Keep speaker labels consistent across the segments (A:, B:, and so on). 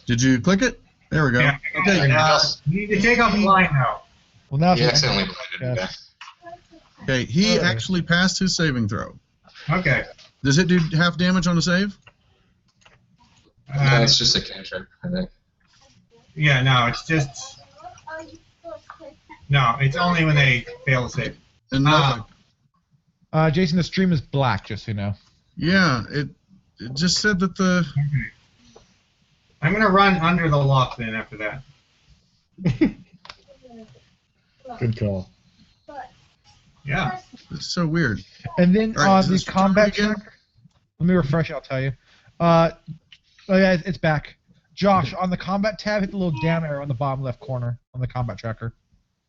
A: Did you click it? There we go.
B: Yeah.
A: Okay.
B: You need to take off the line now.
C: Well, now
D: He accidentally blinded me back.
A: Okay. He actually passed his saving throw.
B: Okay.
A: Does it do half damage on the save?
D: It's just a cantrip, I think.
B: Yeah, no, it's just... No, it's only when they fail to save.
A: And no,
C: Jason, the stream is black, just so you know.
A: yeah, it just said that the.
B: Okay. I'm going to run under the lock then after that.
E: Good call.
B: Yeah.
A: It's so weird.
C: And then
A: All right, is
C: the
A: this
C: combat
A: again?
C: tracker. Let me refresh it, I'll tell you. Oh, yeah, it's back. Josh, on the combat tab, hit the little down arrow on the bottom left corner on the combat tracker.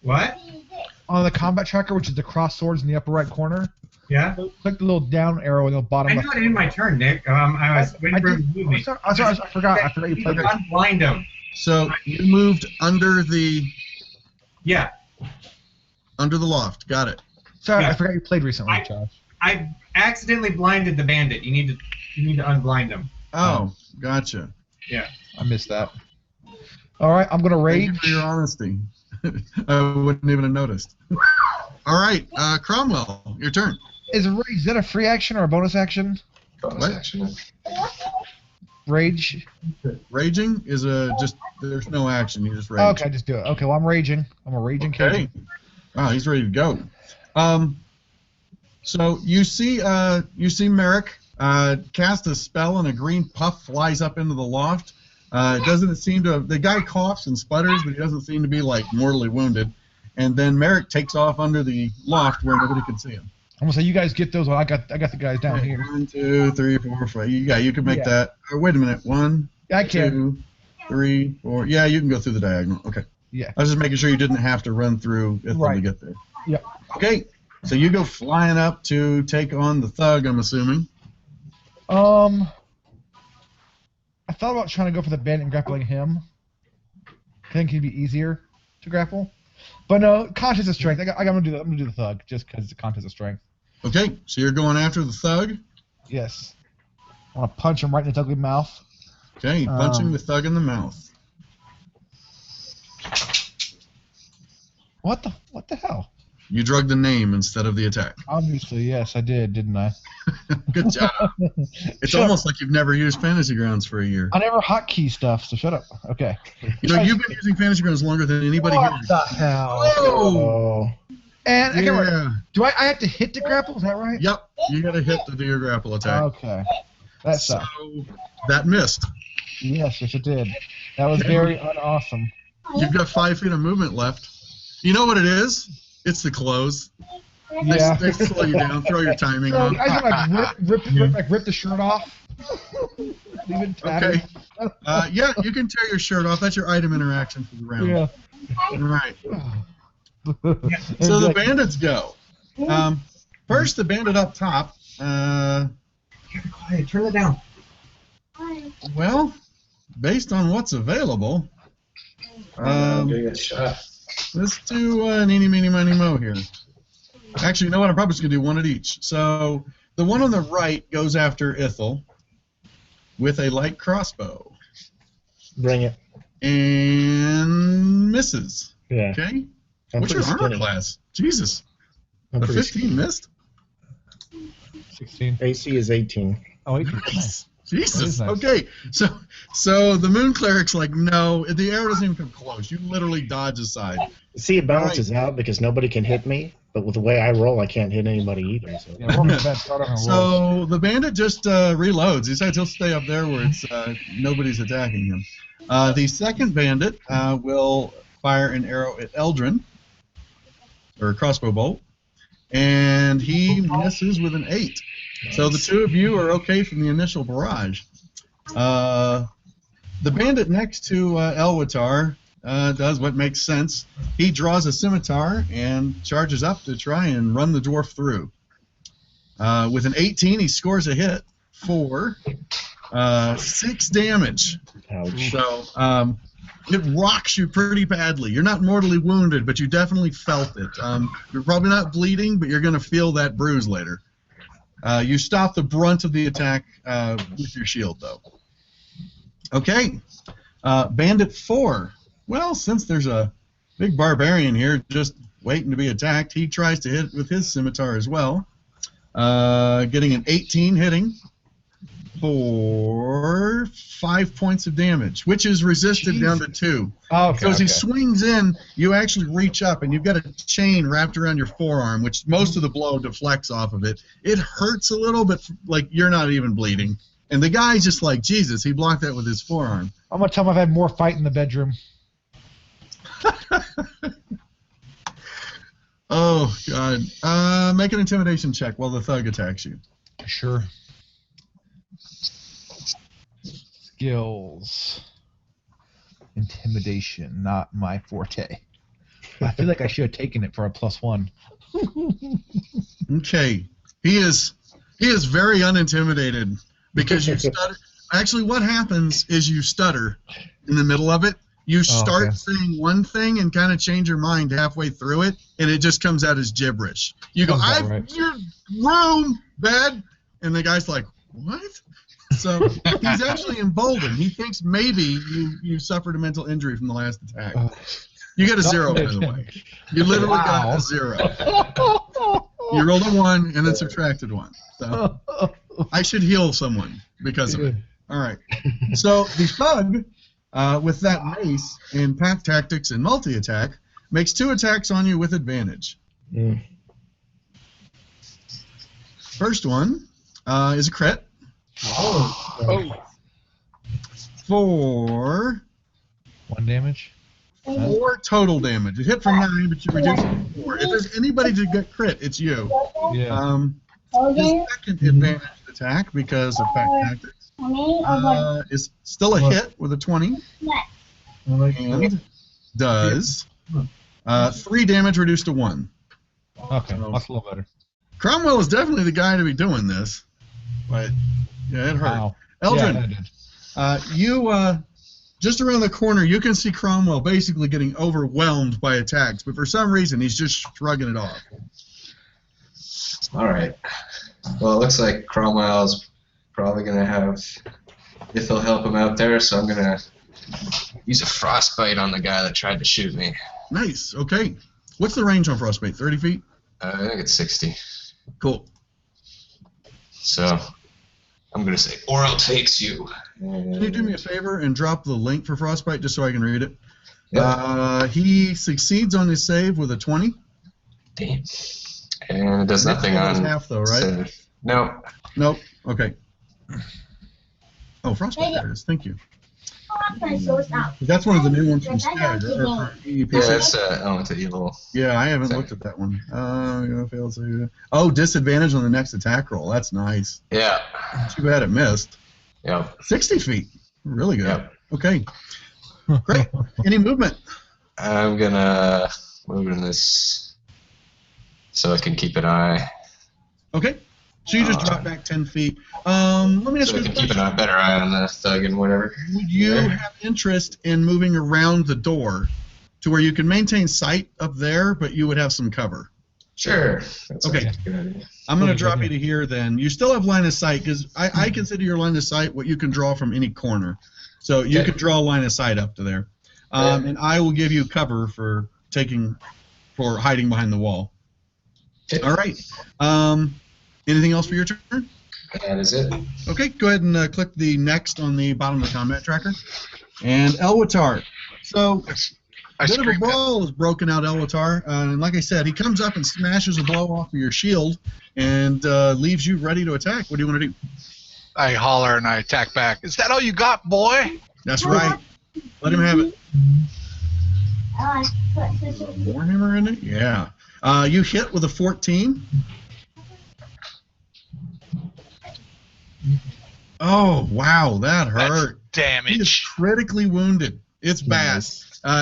B: What?
C: On the combat tracker, which is the cross swords in the upper right corner,
B: Yeah?
C: click the little down arrow in the bottom
B: I
C: left.
B: knew it in my turn, Nick. I was waiting for him to move me.
C: I forgot. I forgot you played it.
B: Unblind him.
A: So you moved under the
B: Yeah.
A: loft. Got it.
C: Sorry,
B: Yeah.
C: I forgot you played recently, Josh.
B: I accidentally blinded the bandit. You need to unblind him.
A: Oh, gotcha.
B: Yeah.
C: I missed that. All right, I'm gonna rage.
A: Thank you for your honesty. I wouldn't even have noticed. All right, Cromwell, your turn.
C: Is that a free action or a bonus action?
D: Bonus
A: What?
D: action.
C: Rage.
A: Raging is there's no action. You just rage.
C: Okay, just do it. Okay, well I'm raging. I'm a raging character.
A: Okay. Wow, he's ready to go. So you see Merrick cast a spell and a green puff flies up into the loft. It doesn't seem to. The guy coughs and sputters, but he doesn't seem to be like mortally wounded. And then Merrick takes off under the loft where nobody can see him.
C: I'm gonna say you guys get those. I got the guys down here.
A: 1, 2, 3, 4, 5. Yeah, you can make that. Wait a minute. 1,
C: Yeah, I can.
A: 2, 3, 4. Yeah, you can go through the diagonal. Okay.
C: Yeah.
A: I was just making sure you didn't have to run through it to get there.
C: Yep.
A: Okay. So you go flying up to take on the thug, I'm assuming.
C: I thought about trying to go for the bandit and grappling him. I think he'd be easier to grapple. But no, contest of strength. I'm gonna do the thug just because it's a contest of strength.
A: Okay, so you're going after the thug.
C: Yes. I want to punch him right in his ugly mouth.
A: Okay, punching the thug in the mouth.
C: What the hell?
A: You drug the name instead of the attack.
C: Obviously, yes, I did, didn't I?
A: Good job. It's almost like you've never used Fantasy Grounds for a year.
C: I never hotkey stuff, so shut up. Okay.
A: You know, you've been using Fantasy Grounds longer than anybody
C: What
A: here.
C: the hell?
A: Whoa!
C: And I can't remember.
A: Yeah.
C: Do I have to hit to grapple? Is that right?
A: Yep, you got to hit to do your grapple attack.
C: Okay. That sucked.
A: So that missed.
C: Yes, it did. That was very unawesome.
A: You've got 5 feet of movement left. You know what it is? It's the clothes.
C: Yeah.
A: They slow you down, throw your timing
C: So
A: on.
C: I can rip the shirt off. Leave it tattered.
A: Okay. Yeah, you can tear your shirt off. That's your item interaction for the round.
C: Yeah.
A: All right. So the bandits go. First, the bandit up top.
B: Quiet. Turn it down.
A: Well, based on what's available,
D: Gonna get shot.
A: let's do an eeny, meeny, miny, mo here. Actually, you know what? I'm probably just going to do one at each. So the one on the right goes after Ithel with a light crossbow.
E: Bring it.
A: And misses.
E: Yeah.
A: Okay?
E: I'm
A: What's your
E: pretty
A: armor
E: skinny.
A: class? Jesus.
E: I'm
A: A
E: pretty
A: 15 missed?
C: 16.
E: AC is 18.
C: Oh, 18.
A: Nice.
C: That
A: Jesus.
C: is nice.
A: Okay. So the moon cleric's like, no, the arrow doesn't even come close. You literally dodge aside.
E: See, it balances out because nobody can hit me, but with the way I roll, I can't hit anybody either. So.
C: Yeah, roll me the bad start on a roll.
A: So the bandit just reloads. He decides he'll stay up there where it's nobody's attacking him. The second bandit will fire an arrow at Eldrin, or a crossbow bolt, and he misses with an 8. So the two of you are okay from the initial barrage. The bandit next to Elwatar does what makes sense. He draws a scimitar and charges up to try and run the dwarf through. With an 18, he scores a hit for 6 damage.
E: Ouch.
A: So it rocks you pretty badly. You're not mortally wounded, but you definitely felt it. You're probably not bleeding, but you're going to feel that bruise later. You stop the brunt of the attack with your shield, though. Okay. Bandit 4. Well, since there's a big barbarian here just waiting to be attacked, he tries to hit with his scimitar as well. Getting an 18 hitting for 5 points of damage, which is resisted down to 2.
C: Oh, okay.
A: So as he swings in, you actually reach up, and you've got a chain wrapped around your forearm, which most of the blow deflects off of it. It hurts a little, but like you're not even bleeding. And the guy's just like, Jesus, he blocked that with his forearm.
C: I'm gonna tell him I've had more fight in the bedroom.
A: Oh, God. Make an intimidation check while the thug attacks you.
C: Sure. Skills. Intimidation, not my forte. I feel like I should have taken it for a +1.
A: Okay. He is very unintimidated because you stutter. Actually, what happens is you stutter in the middle of it. You start saying one thing and kind of change your mind halfway through it, and it just comes out as gibberish. You go, your room, bed, and the guy's like, what? So he's actually emboldened. He thinks maybe you suffered a mental injury from the last attack. You get a 0, by the way. You literally got a 0. You rolled a 1 and then subtracted 1. So I should heal someone because of it. All right. So the thug, with that mace and pack tactics and multi-attack, makes 2 attacks on you with advantage. First one is a crit. For
C: 1 damage.
A: 4 total damage. It hit for 9, but you reduce it to 4. If there's anybody to get crit, it's you.
C: Yeah.
A: His second advantage attack, because of pack tactics, is still a hit with a 20. And does 3 damage reduced to 1.
C: Okay, that's a little better.
A: Cromwell is definitely the guy to be doing this. But, yeah, it hurt.
C: Wow.
A: Eldrin,
C: Yeah,
A: you, just around the corner, you can see Cromwell basically getting overwhelmed by attacks, but for some reason, he's just shrugging it off.
D: All right. Well, it looks like Cromwell's probably going to have Ithil help him out there, so I'm going to use a frostbite on the guy that tried to shoot me.
A: Nice. Okay. What's the range on frostbite? 30 feet?
D: I think it's 60.
A: Cool.
D: So I'm going to say, Oral takes you.
A: Can you do me a favor and drop the link for frostbite just so I can read it?
D: Yeah.
A: He succeeds on his save with a 20.
D: Damn. And it does nothing on
A: half though, right?
D: save. No.
A: Nope. Okay. Oh, frostbite. There it is. Thank you. That's one of the new ones from Stag. Or for EEP.
D: Yeah, that's Element of Evil.
A: Yeah, I haven't looked at that one. Oh, disadvantage on the next attack roll. That's nice.
D: Yeah.
A: Too bad it missed.
D: Yep.
A: 60 feet. Really good.
D: Yep.
A: Okay. Great. Any movement?
D: I'm going to move in this so I can keep an eye.
A: Okay. So you just drop back 10 feet. Let me ask
D: So
A: you
D: I
A: a
D: can keep
A: question.
D: a better eye on the thug and whatever.
A: Would you
D: Yeah.
A: have interest in moving around the door to where you can maintain sight up there, but you would have some cover?
D: Sure. That's
A: Okay.
D: a good idea.
A: I'm going to drop you to here then. You still have line of sight because I consider your line of sight what you can draw from any corner. So you
D: Okay.
A: could draw a line of sight up to there. And I will give you cover for hiding behind the wall.
D: Okay.
A: All right. Anything else for your turn?
D: That is it.
A: Okay, go ahead and click the next on the bottom of the combat tracker. And Elwatar. So,
F: I
A: bit of a
F: screamed at
A: brawl has broken out, Elwatar. And like I said, he comes up and smashes a blow off of your shield and leaves you ready to attack. What do you want to do?
F: I holler and I attack back. Is that all you got, boy?
A: That's right. Let him have it. Warhammer in it? Yeah. You hit with a 14. Oh, wow, that hurt. He is
F: Damage.
A: critically wounded. It's bad.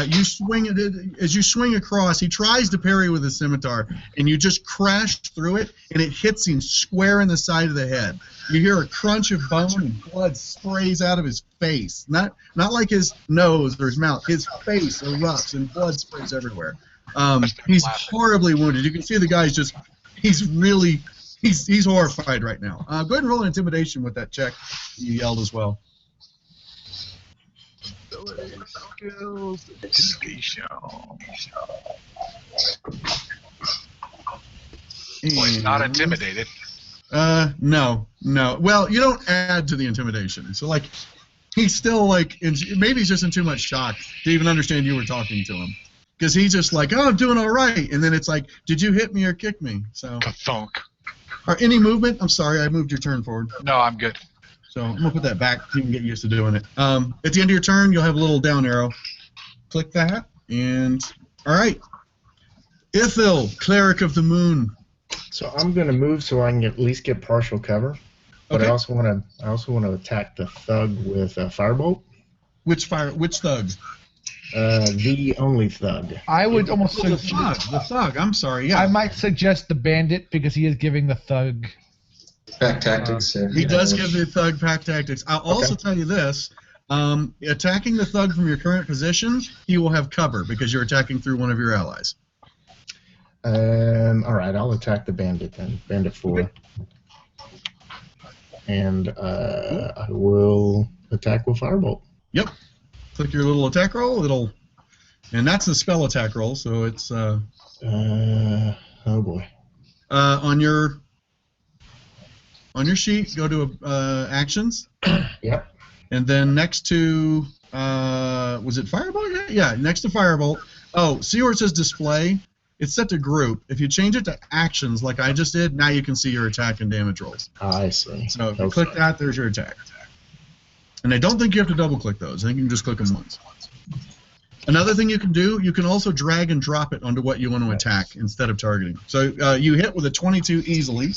A: You swing it as you swing across. He tries to parry with his scimitar, and you just crash through it, and it hits him square in the side of the head. You hear a crunch of bone, and blood sprays out of his face. Not like his nose or his mouth. His face erupts, and blood sprays everywhere. He's horribly wounded. You can see the guy's just. He's horrified right now. Go ahead and roll an intimidation with that check. You yelled as well.
F: Skills, intimidation. Well, he's not intimidated.
A: No. Well, you don't add to the intimidation. So, like, he's still, like, maybe he's just in too much shock to even understand you were talking to him. Because he's just like, oh, I'm doing all right. And then it's like, did you hit me or kick me? So,
F: Ka-thunk.
A: or any movement? I'm sorry, I moved your turn forward.
F: No, I'm good.
A: So I'm going to put that back so you can get used to doing it. At the end of your turn, you'll have a little down arrow. Click that, and all right. Ithil, Cleric of the Moon.
E: So I'm going to move so I can at least get partial cover. But
A: Okay.
E: I also want to attack the thug with a firebolt.
A: Which thug?
E: The only thug.
C: I would almost
A: The
C: suggest.
A: thug. I'm sorry. Yeah.
C: I might suggest the bandit because he is giving the thug.
D: Pack tactics.
A: He does give the thug pack tactics. I'll also tell you this. Attacking the thug from your current position, he will have cover because you're attacking through one of your allies.
E: All right, I'll attack the bandit then. Bandit 4.
A: Okay.
E: And I will attack with firebolt.
A: Yep. Click your little attack roll. And that's a spell attack roll, so it's
E: Oh boy.
A: on your sheet. Go to actions.
E: Yep.
A: And then next to, was it Firebolt? Yeah, next to Firebolt. Oh, see where it says display? It's set to group. If you change it to actions like I just did, now you can see your attack and damage rolls.
E: I see.
A: So if you click that, there's your attack. And I don't think you have to double click those. I think you can just click them once. Another thing you can do, you can also drag and drop it onto what you want to attack instead of targeting. So you hit with a 22 easily.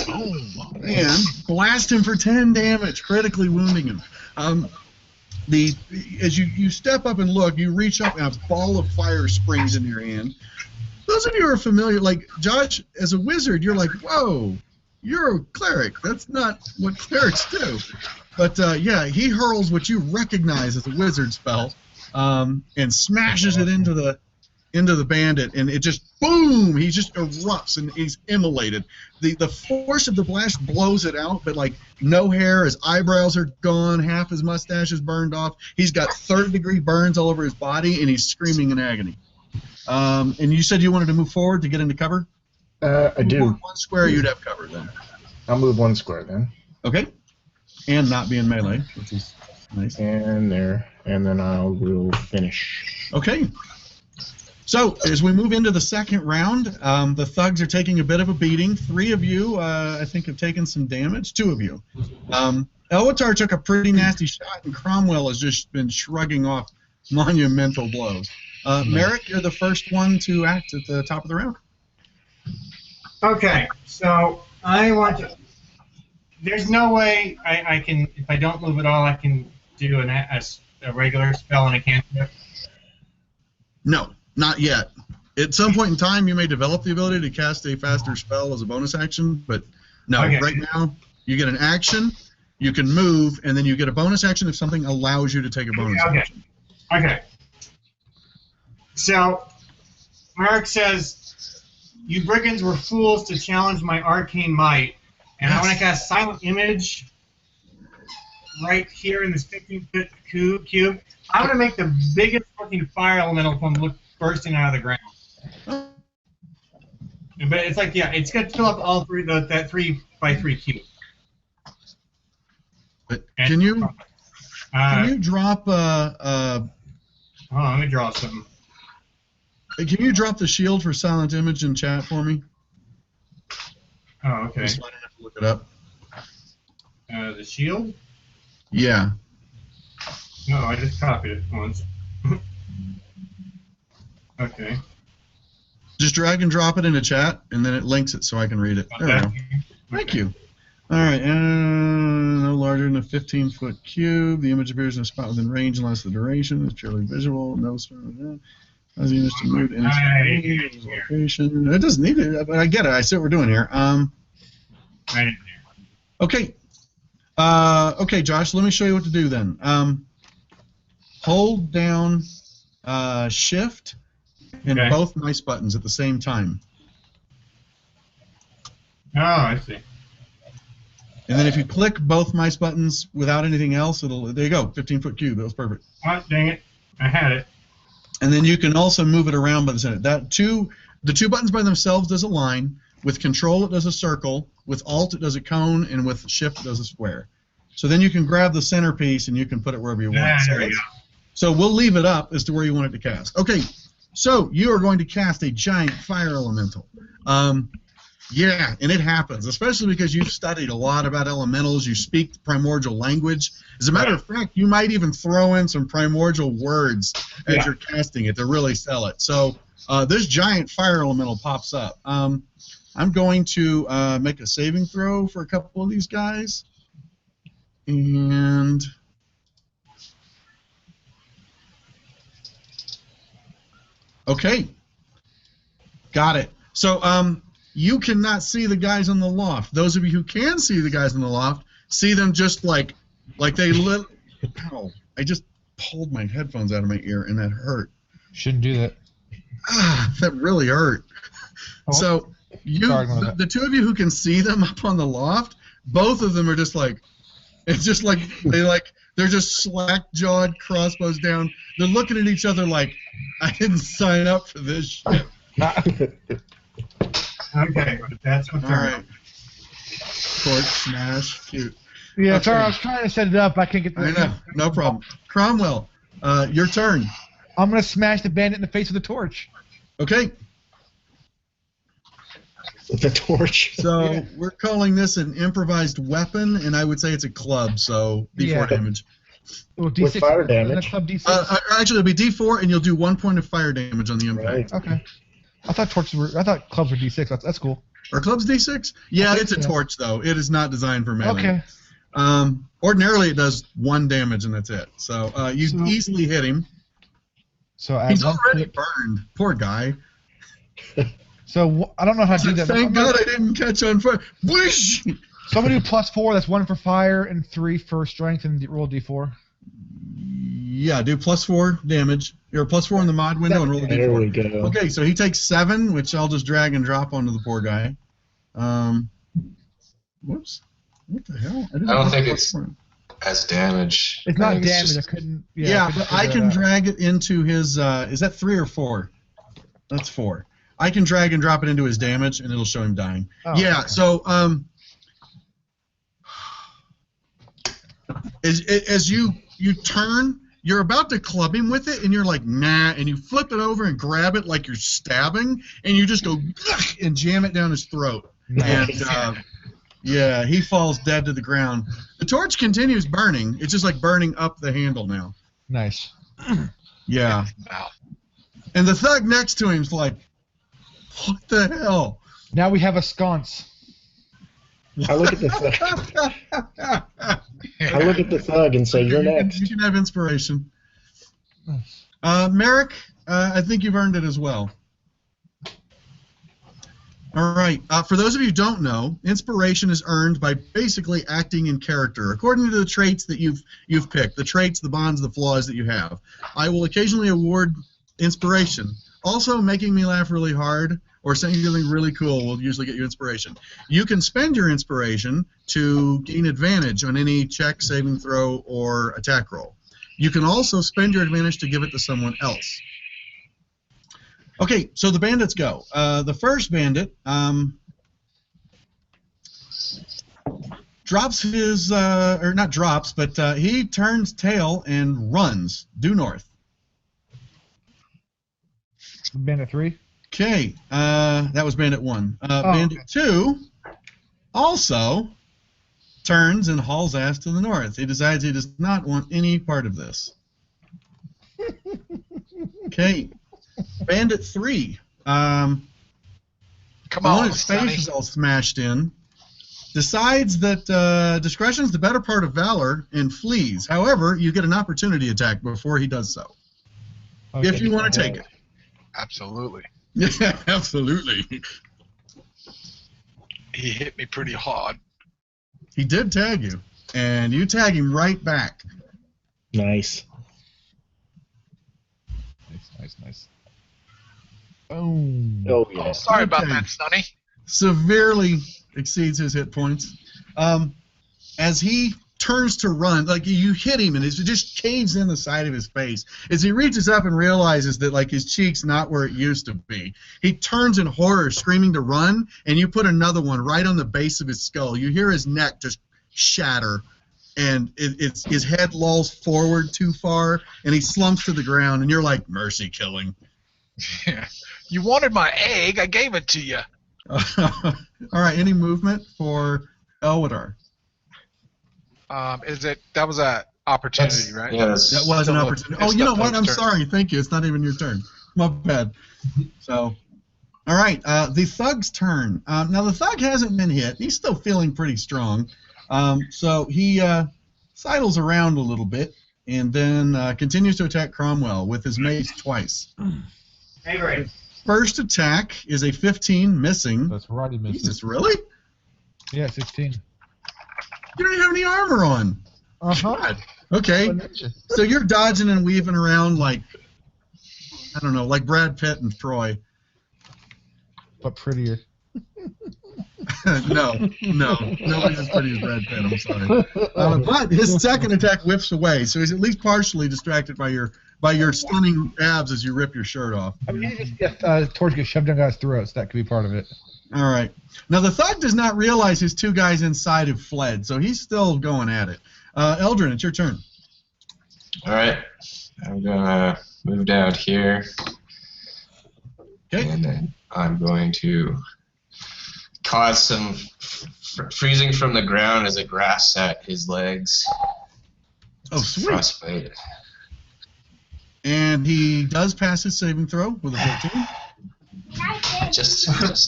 A: And blast him for 10 damage, critically wounding him. As you step up and look, you reach up and a ball of fire springs into your hand. Those of you who are familiar, like Josh, as a wizard, you're like, whoa, you're a cleric. That's not what clerics do. But yeah, he hurls what you recognize as a wizard spell and smashes it into the bandit, and it just boom! He just erupts and he's immolated. The force of the blast blows it out, but like no hair, his eyebrows are gone, half his mustache is burned off. He's got third-degree burns all over his body, and he's screaming in agony. And you said you wanted to move forward to get into cover?
E: I do.
A: One square, you'd have cover then.
E: I'll move 1 square then.
A: Okay. And not be in melee, which is nice.
E: And there. And then I will finish.
A: Okay. So, as we move into the second round, the thugs are taking a bit of a beating. 3 of you, I think, have taken some damage. 2 of you. Elwatar took a pretty nasty shot, and Cromwell has just been shrugging off monumental blows. Merrick, you're the first one to act at the top of the round.
B: Okay, so I want to. There's no way I can, if I don't move at all, I can do a regular spell and a cantrip.
A: No, not yet. At some point in time, you may develop the ability to cast a faster spell as a bonus action, but no,
B: Okay.
A: Right now, you get an action, you can move, and then you get a bonus action if something allows you to take a bonus action.
B: Okay. So, Merrick says, you brigands were fools to challenge my arcane might, and I want to cast Silent Image right here in this 15-foot cube. I want to make the biggest fucking fire elemental come look bursting out of the ground. But it's like, yeah, it's going to fill up all three, that 3x3 cube.
A: But
B: And-
A: can you drop
B: hold on, let me draw something.
A: can you drop the shield for Silent Image in chat for me?
B: Oh, okay.
A: Just so I don't have to look it up.
B: The shield?
A: Yeah.
B: No, I just copied it once. Okay.
A: Just drag and drop it into chat, and then it links it so I can read it. There we go. Thank you. All right, no larger than a 15-foot cube. The image appears in a spot within range unless the duration is purely visual. No sort of that. Has the image to move to any location. It doesn't need it, but I get it. I see what we're doing here.
B: Right in there.
A: Okay. Okay, Josh. Let me show you what to do then. Hold down Shift and
B: Okay.
A: both mouse buttons at the same time.
B: Oh, I see.
A: And then if you click both mice buttons without anything else, there you go, 15-foot cube. That was perfect.
B: Oh, dang it. I had it.
A: And then you can also move it around by the center. The two buttons by themselves does a line. With Control, it does a circle. With Alt, it does a cone. And with Shift, it does a square. So then you can grab the centerpiece and you can put it wherever you want.
B: There we go.
A: So we'll leave it up as to where you want it to cast. Okay, so you are going to cast a giant fire elemental. Yeah, and it happens, especially because you've studied a lot about elementals. You speak the primordial language. As a matter of fact, you might even throw in some primordial words as you're casting it to really sell it. So this giant fire elemental pops up. I'm going to make a saving throw for a couple of these guys. And okay, got it. So you cannot see the guys on the loft. Those of you who can see the guys on the loft see them just like they lit. Ow! I just pulled my headphones out of my ear and that hurt.
C: Shouldn't do that.
A: Ah, that really hurt.
C: Oh.
A: So the two of you who can see them up on the loft, both of them are just like, it's just like they're just slack-jawed, crossbows down. They're looking at each other like, I didn't sign up for this shit.
B: Okay, that's what
A: All right. Torch, smash, cute.
C: Yeah,
A: Okay.
C: sorry, I was trying to set it up. I can't get the.
A: I know, no problem. Cromwell, your turn.
C: I'm gonna smash the bandit in the face with a torch.
A: Okay,
E: With the torch.
A: so we're calling this an improvised weapon, and I would say it's a club, so D4
C: Yeah.
A: damage.
C: Well, D6.
E: fire damage.
C: Club D6.
A: Actually, it'll be D4, and you'll do 1 point of fire damage on the impact.
E: Right.
C: Okay. I thought clubs were D6. That's cool.
A: Are clubs D6? Yeah,
C: I think
A: it's a
C: so.
A: torch, though. It is not designed for melee.
C: Okay.
A: Ordinarily, it does 1 damage, and that's it. So you
C: So-
A: easily hit him.
C: So I
A: He's
C: have
A: already burned. Poor guy.
C: So I don't know how to do that.
A: Thank God I didn't catch on fire. Whoosh!
C: So I'm gonna do +4. That's 1 for fire and 3 for strength, and roll D4.
A: Yeah, do +4 damage. You're +4 in the mod window and roll a
E: There we
A: D4.
E: go.
A: Okay, so he takes 7, which I'll just drag and drop onto the poor guy. Whoops. What the hell?
D: I don't think
A: put
D: it's-
A: +4.
D: As damage.
C: It's
D: I
C: not
D: think it's
C: damage.
D: just-
C: I couldn't.
A: Yeah,
C: couldn't
A: but I
C: figure
A: can
C: that out.
A: drag it into his. Is that 3 or 4? That's 4. I can drag and drop it into his damage, and it'll show him dying.
C: Oh,
A: Yeah.
C: okay.
A: So as you turn, you're about to club him with it, and you're like, nah, and you flip it over and grab it like you're stabbing, and you just go and jam it down his throat.
C: Nice.
A: And yeah, he falls dead to the ground. The torch continues burning. It's just like burning up the handle now.
C: Nice.
A: Yeah.
F: Wow.
A: And the thug next to him's like, what the hell?
C: Now we have a sconce.
E: I look at the thug. I look at the thug and say, "You're next."
A: You can have inspiration. Merrick, I think you've earned it as well. All right. For those of you who don't know, inspiration is earned by basically acting in character according to the traits that you've picked, the traits, the bonds, the flaws that you have. I will occasionally award inspiration. Also, making me laugh really hard or saying something really cool will usually get you inspiration. You can spend your inspiration to gain advantage on any check, saving throw, or attack roll. You can also spend your advantage to give it to someone else. Okay, so the bandits go. The first bandit drops his, or not drops, but he turns tail and runs due north.
C: Bandit 3.
A: Okay, that was Bandit 1. Bandit
C: okay.
A: 2 also turns and hauls ass to the north. He decides he does not want any part of this. Okay, Bandit 3.
F: Come
A: One
F: on,
A: his face
F: Sonny.
A: is all smashed in. Decides that discretion is the better part of valor and flees. However, you get an opportunity attack before he does so.
C: Okay.
A: If you want to take it.
F: Absolutely.
A: Yeah, absolutely.
F: He hit me pretty hard.
A: He did tag you, and you tag him right back.
E: Nice.
C: Nice. Boom.
E: Oh yeah.
F: Sorry about
A: Okay.
F: that, Sonny.
A: Severely exceeds his hit points. as he turns to run, like you hit him and it just caves in the side of his face. As he reaches up and realizes that like his cheek's not where it used to be, he turns in horror, screaming to run, and you put another one right on the base of his skull. You hear his neck just shatter, and it's his head lolls forward too far, and he slumps to the ground, and you're like, mercy killing.
F: You wanted my egg, I gave it to you.
A: All right, any movement for Elwadar?
F: That was a opportunity, right?
D: Yeah,
A: That was an opportunity. Oh, you know what? I'm sorry. Thank you. It's not even your turn. My bad. So, all right. The Thug's turn. Now, the Thug hasn't been hit. He's still feeling pretty strong. So he sidles around a little bit and then continues to attack Cromwell with his mace twice.
B: Hey, great.
A: First attack is a 15, missing.
C: That's right, he misses.
A: Jesus, really?
C: Yeah, 16.
A: You don't even have any armor on. God. Okay. So you're dodging and weaving around like, I don't know, like Brad Pitt and Troy.
C: But prettier.
A: No. Nobody's as pretty as Brad Pitt, I'm sorry. But his second attack whips away, so he's at least partially distracted by your stunning abs as you rip your shirt off.
C: I mean, you just torch gets shoved down guys' throats. That could be part of it.
A: All right. Now, the Thug does not realize his two guys inside have fled, so he's still going at it. Eldrin, it's your turn.
D: All right. I'm going to move down here.
A: Okay.
D: And then I'm going to cause some freezing from the ground as it grasps at his legs.
A: Oh, sweet.
D: Frostbite.
A: And he does pass his saving throw with a 14.
D: Just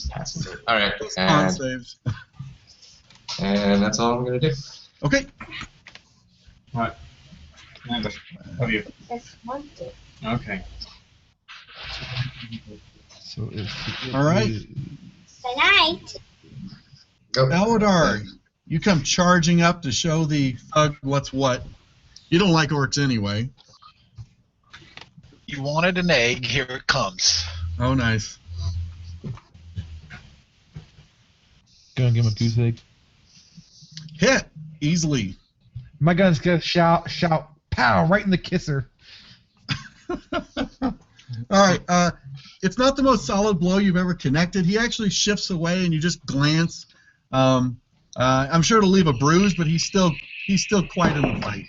D: passes it. All right.
A: Con saves.
D: And that's all I'm going to do.
A: Okay.
B: What? Of you.
G: That's one thing.
B: Okay.
C: So it's
A: All right.
G: Good night.
A: Elwadar, you come charging up to show the Thug what's what. You don't like orcs anyway.
F: You wanted an egg, here it comes.
A: Oh, nice.
C: Gonna give him a goose egg.
A: Hit easily.
C: My gun's gonna shout, pow, right in the kisser.
A: All right. It's not the most solid blow you've ever connected. He actually shifts away, and you just glance. I'm sure it'll leave a bruise, but he's still quite in the fight.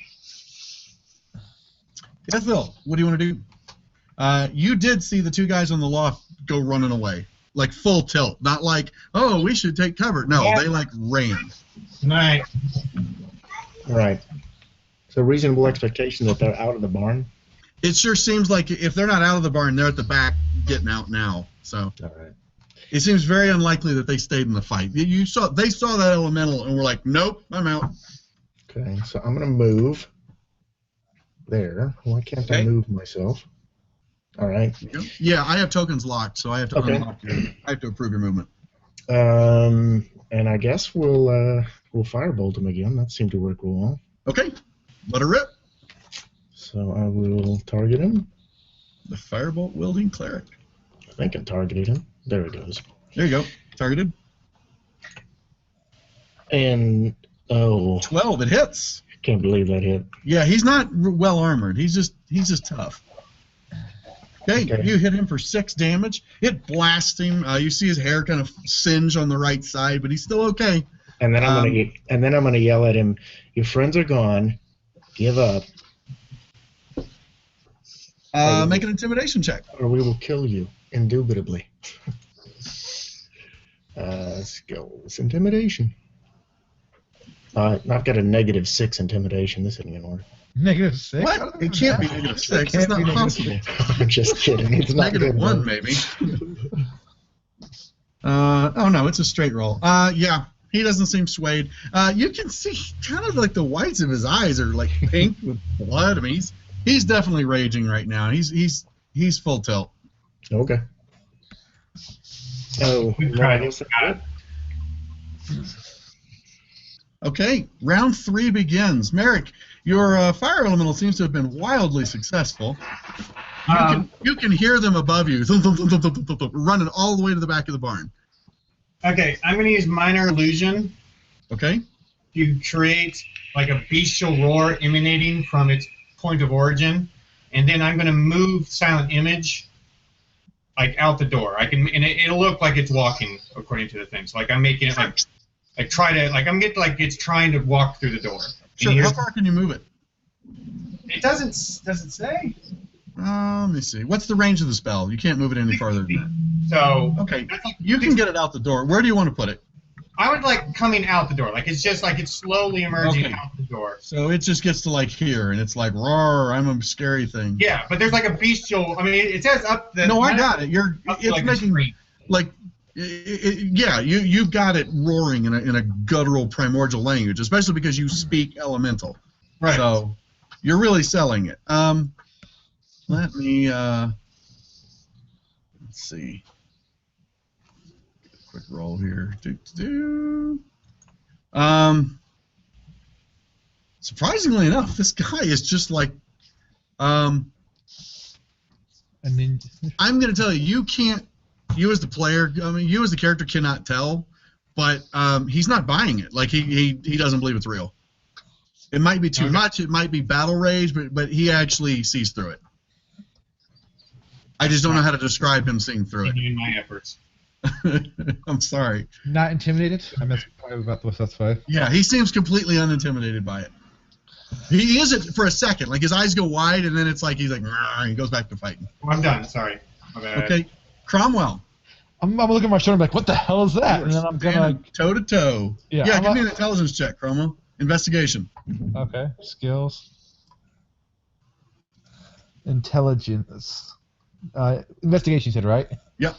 A: Ethel, what do you want to do? You did see the two guys on the loft go running away, like full tilt, not like, oh, we should take cover. No, they like ran.
B: Night.
E: Right. So reasonable expectation that they're out of the barn.
A: It sure seems like if they're not out of the barn, they're at the back getting out now. So
E: All right.
A: it seems very unlikely that they stayed in the fight. They saw that elemental and were like, nope, I'm out.
E: Okay. So I'm gonna move there. Why can't I
A: Okay.
E: move myself? All right.
A: Yeah, I have tokens locked, so I have to
E: Okay.
A: unlock you. I have to approve your movement.
E: And I guess we'll firebolt him again. That seemed to work well.
A: Okay, let her rip.
E: So I will target him.
A: The firebolt wielding cleric.
E: I think I targeted him. There he goes.
A: There you go. Targeted.
E: And
A: 12. It hits.
E: can't believe that hit.
A: Yeah, he's not well armored. He's just tough. Okay, you hit him for 6 damage. It blasts him. You see his hair kind of singe on the right side, but he's still okay.
E: And then I'm gonna yell at him. Your friends are gone. Give up,
A: Make an intimidation check.
E: or we will kill you indubitably. Let's go. It's intimidation. I've got a -6 intimidation. This isn't gonna work.
C: -6?
A: What? It can't be -6. It's
C: can't
A: not
C: be
A: possible.
E: I'm just kidding. It's not good.
A: -1 maybe. Oh no, it's a straight roll. Yeah, he doesn't seem swayed. You can see kind of like the whites of his eyes are like pink with blood. I mean, he's definitely raging right now. He's full tilt.
E: Okay. Oh,
B: We
E: no,
B: tried.
E: I guess that's it.
A: Okay, round 3 begins. Merrick, your fire elemental seems to have been wildly successful. You can hear them above you, running all the way to the back of the barn.
B: Okay, I'm going to use Minor Illusion.
A: Okay?
B: you create like a bestial roar emanating from its point of origin, and then I'm going to move silent image like out the door. It'll look like it's walking according to the thing. So like I'm making it like try to like I'm getting like it's trying to walk through the door.
A: Sure. How far can you move it?
B: It doesn't say.
A: Let me see. What's the range of the spell? You can't move it any farther than that.
B: So
A: Okay, you can get it out the door. Where do you want to put it?
B: I would like coming out the door. Like it's just like it's slowly emerging
A: Okay.
B: out the door.
A: So it just gets to like here, and it's like, roar, I'm a scary thing.
B: Yeah, but there's like a bestial. I mean, it says up the.
A: No, I got it.
B: Up to,
A: It's
B: like, the
A: making
B: screen.
A: like, yeah, you've got it roaring in a guttural primordial language, especially because you speak elemental.
B: Right.
A: So you're really selling it. Let me let's see. Quick roll here. Surprisingly enough, this guy is just like,
C: And then
A: I'm going to tell you, you can't, you as the player, I mean, you as the character cannot tell, but he's not buying it. Like, he doesn't believe it's real. It might be too much, it might be battle rage, but he actually sees through it. I just don't know how to describe him seeing through
B: In my efforts.
A: it. I'm sorry.
C: not intimidated. I mean, that's probably about the specify.
A: Yeah, he seems completely unintimidated by it. He is it for a second. Like, his eyes go wide, and then it's like he's like, "Rrr," he goes back to fighting.
B: Oh, I'm done. Sorry. My bad.
A: Okay, Cromwell.
C: I'm looking at my shoulder and be like, what the hell is that? And then I'm gonna.
A: toe to toe.
C: Yeah,
A: Yeah,
C: I'm
A: give me
C: not-
A: an intelligence check, Cromwell. Investigation.
C: Okay, skills. Intelligence. Investigation, you said, right?
A: Yep.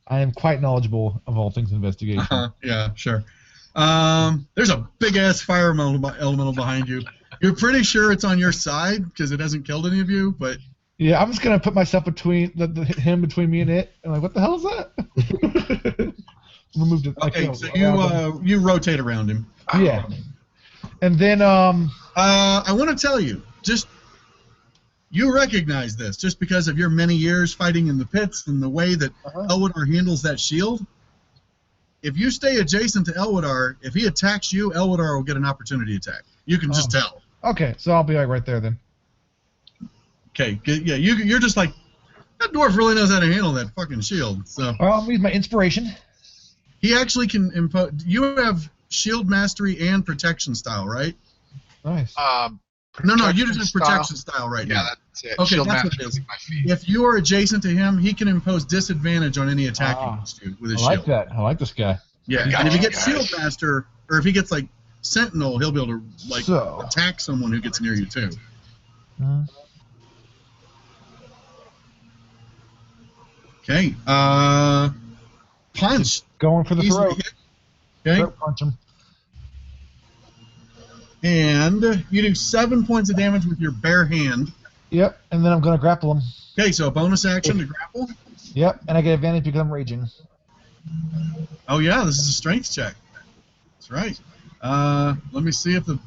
C: I am quite knowledgeable of all things investigation.
A: Yeah, sure. There's a big ass fire elemental behind you. You're pretty sure it's on your side because it hasn't killed any of you, but
C: Yeah, I'm just gonna put myself between him between me and it. And like, what the hell is that? Removed it. like,
A: okay. So you rotate around him.
C: yeah. And then
A: I want to tell you, just you recognize this just because of your many years fighting in the pits and the way that Elwoodar handles that shield. If you stay adjacent to Elwoodar, if he attacks you, Elwoodar will get an opportunity attack. You can just tell.
C: okay, so I'll be like right there then.
A: Okay, yeah, you're just like, that dwarf really knows how to handle that fucking shield. So
C: Well, I'll use my inspiration.
A: he actually can impose. You have shield mastery and protection style, right?
C: Nice.
A: No, you just have
F: style.
A: protection style right
F: Yeah,
A: now.
F: that's it.
A: Okay,
F: Shield
A: that's what
F: master
A: it is.
F: my feet.
A: If you are adjacent to him, he can impose disadvantage on any attack against you with
C: I
A: his
C: like
A: shield.
C: that. I like this guy.
A: Yeah,
F: Gotcha,
A: and if he gets
F: guys.
A: shield master, or if he gets like sentinel, he'll be able to like
C: So.
A: attack someone who gets near you too. Okay, punch.
C: Going for the
A: Easily
C: throat.
A: hit. Okay,
C: Throat punch him.
A: and you do 7 points of damage with your bare hand.
C: Yep, and then I'm gonna grapple him.
A: Okay, so a bonus action to grapple.
C: Yep, and I get advantage because I'm raging.
A: Oh yeah, this is a strength check. That's right. Let me see if the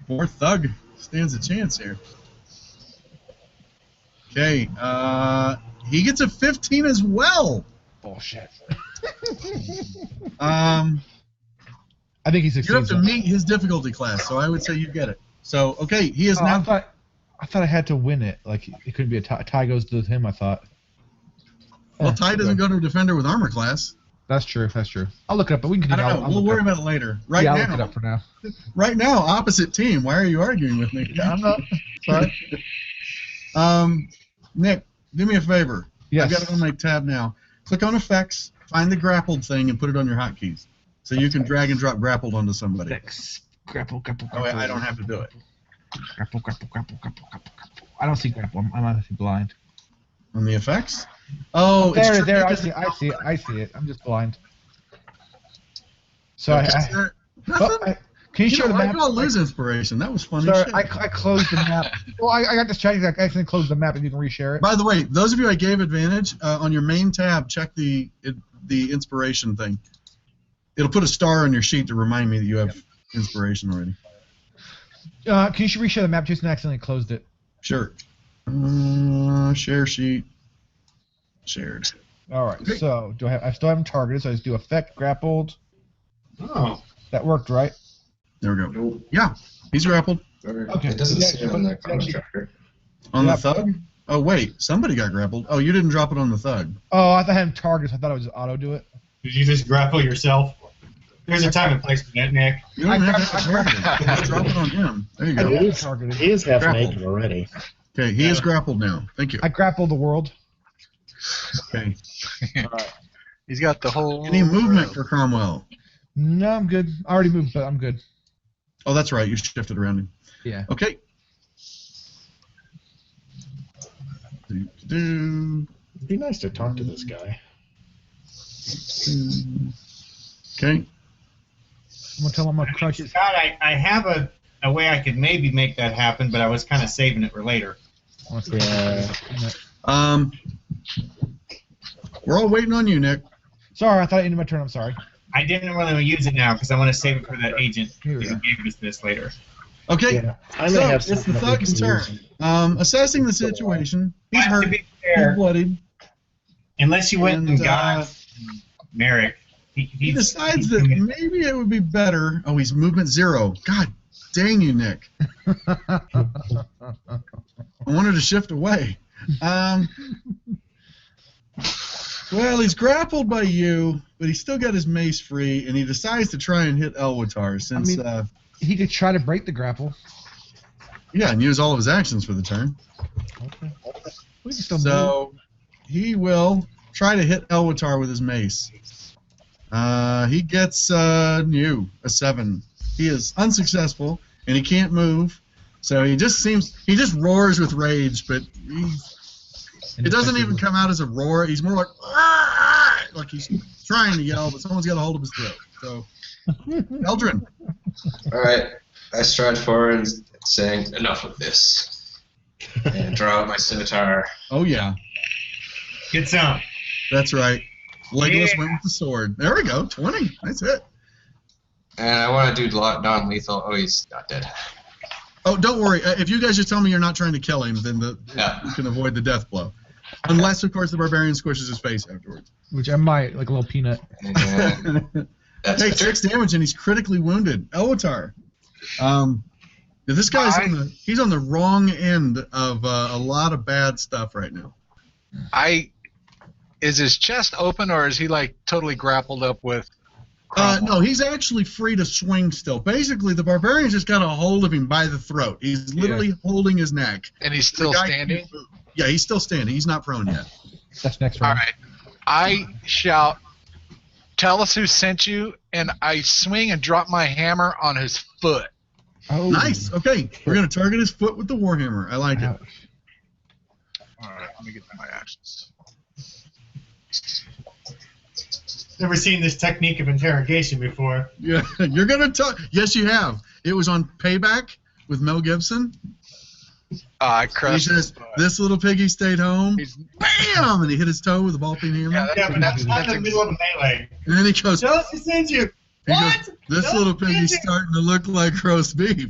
A: poor thug stands a chance here. Okay, he gets a 15 as well.
C: Bullshit.
A: I
C: I think he
A: You have
C: succeeds.
A: to meet his difficulty class, so I would say you get it. So, okay, he is
C: Oh,
A: now.
C: I thought I had to win it. Like it couldn't be a tie. Tie goes to him. I thought.
A: Well, Ty doesn't go to a defender with armor class.
C: That's true. That's true. I'll look it up, but we can
A: I
C: continue.
A: don't know. We'll worry about it later. Right
C: I'll look it
A: now,
C: up for now.
A: opposite team. Why are you arguing with me?
C: Yeah, I'm not. Sorry.
A: Nick, do me a favor.
C: Yes.
A: I've got it on my tab now. Click on effects, find the grappled thing, and put it on your hotkeys. So you can drag and drop grappled onto somebody.
C: Next. Grapple, grapple,
A: Oh,
C: grapple.
A: I don't have to do it.
C: Grapple, grapple, grapple, grapple, grapple, grapple. I don't see grapple. I'm honestly blind.
A: On the effects? Oh,
C: There,
A: it's
C: there. I
A: tricky.
C: see it. I see it. I'm just blind. So
A: Okay,
C: I
A: sir.
C: oh,
A: Nothing?
C: can you
A: You
C: share
A: know,
C: the
A: I
C: map?
A: gotta lose inspiration. That was funny
C: Sorry,
A: shit.
C: I closed the map. Well, I got distracted. I accidentally closed the map, and you can reshare it.
A: By the way, those of you I gave advantage, on your main tab, check the inspiration thing. It'll put a star on your sheet to remind me that you have inspiration already.
C: Can you reshare the map? Jason accidentally closed it.
A: Sure. Share sheet. Shared.
C: All right.
A: Okay.
C: So I still haven't targeted, so I just do effect grappled.
B: Oh.
C: That worked, right?
A: There we go.
D: Nope.
A: Yeah, he's grappled.
C: Okay.
D: It doesn't
C: Yeah,
D: say on the
C: yeah.
D: constructor.
A: On
C: Yeah.
A: the thug? Oh, wait. Somebody got grappled. Oh, you didn't drop it on the thug.
C: Oh, I thought I had him targeted. So I thought it was auto do it.
B: Did you just grapple yourself? There's a time and place for that, Nick.
A: You don't
C: I
A: have to target him. Just drop it on him. There you
C: I
A: go.
C: did
E: He is-
C: targeted.
E: He is half
A: Grappled.
E: naked already.
A: Okay, he is grappled now. Thank you.
C: I grappled the world.
A: Okay.
F: He's got the whole.
A: Any movement for Cromwell?
C: No, I'm good. I already moved, but I'm good.
A: Oh, that's right. You shifted around him.
C: Yeah.
A: Okay. Do.
E: It'd be nice to talk to this guy.
A: Okay.
C: I'm gonna tell him my crutches.
B: God, I have a way I could maybe make that happen, but I was kind of saving it for later.
E: Yeah.
A: We're all waiting on you, Nick.
C: Sorry, I thought it ended my turn. I'm sorry.
B: I didn't really use it now because I want to save it for that agent
C: Here
B: who
C: we go.
B: gave us this later.
A: Okay.
E: Yeah. I may
A: So
E: have
A: it's the
E: something that we
A: thug's
E: can
A: turn.
E: use.
A: Assessing the situation. He's
B: But
A: hurt.
B: to be
A: He's
B: fair,
A: bloodied.
B: unless you went and
A: And,
B: got Merrick,
A: He decides that maybe it would be better. Oh, he's movement 0. God dang you, Nick. I wanted to shift away. Well, he's grappled by you, but he's still got his mace free, and he decides to try and hit Elwatar since,
C: He could try to break the grapple.
A: yeah, and use all of his actions for the turn.
C: Okay. We can still move.
A: So he will try to hit Elwatar with his mace. He gets a 7. He is unsuccessful, and he can't move. So he just roars with rage, but it doesn't even come out as a roar. He's more like he's trying to yell, but someone's got a hold of his throat. So, Eldrin.
D: All right. I stride forward and saying, enough of this. And draw out my scimitar.
A: Oh yeah,
B: Get some.
A: that's right. Legolas
B: Yeah.
A: went with the sword. There we go. 20. That's it.
D: And I want to do non-lethal. Oh, he's not dead.
A: Oh, don't worry. If you guys just tell me you're not trying to kill him, then
D: Yeah.
A: you can avoid the death blow. Unless, of course, the barbarian squishes his face afterwards.
C: Which I might, like a little peanut.
D: And that's
A: Hey,
D: the turn.
A: 6 damage, and he's critically wounded. Elwatar. This guy's he's on the wrong end of a lot of bad stuff right now.
F: Is his chest open, or is he like totally grappled up with?
A: No, he's actually free to swing still. Basically, the barbarian's just got a hold of him by the throat. He's literally holding his neck.
F: And he's
A: The
F: still
A: guy
F: standing.
A: can't move. Yeah, he's still standing. He's not prone yet.
C: That's next
F: All
C: round.
F: right. I shout, "Tell us who sent you!" And I swing and drop my hammer on his foot.
C: Oh.
A: Nice. Okay, we're gonna target his foot with the warhammer. I like it.
C: Ouch.
F: All right, let me get to my actions.
B: Never seen this technique of interrogation before.
A: Yeah, you're gonna talk. Yes, you have. It was on Payback with Mel Gibson.
F: I
A: He
F: crushed
A: says,
F: his foot.
A: "This little piggy stayed home."
F: He's-
A: Bam! And he hit his toe with a ball peen hammer.
F: Yeah,
B: Yeah, but that's not in the middle of a melee.
A: And then he goes,
B: Tell us who sent you.
A: he
B: What?
A: goes, "This
B: No,
A: little piggy's
B: Magic.
A: starting to look like roast beef."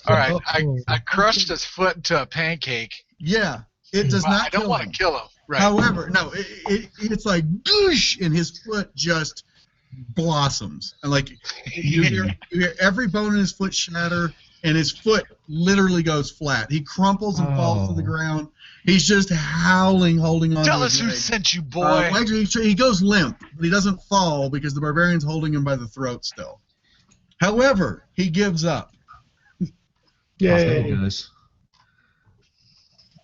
F: All right, I crushed his foot into a pancake.
A: Yeah, it does not
F: I don't
A: kill
F: want
A: him.
F: to kill him. Right.
A: However, no, it's like goosh, and his foot just blossoms, and like you hear every bone in his foot shatter, and his foot literally goes flat. He crumples and falls to the ground. He's just howling, holding on.
F: Tell
A: to
F: us
A: his
F: who
A: leg.
F: sent you, boy.
A: Well, actually, he goes limp, but he doesn't fall because the barbarian's holding him by the throat still. However, he gives up.
E: Yay.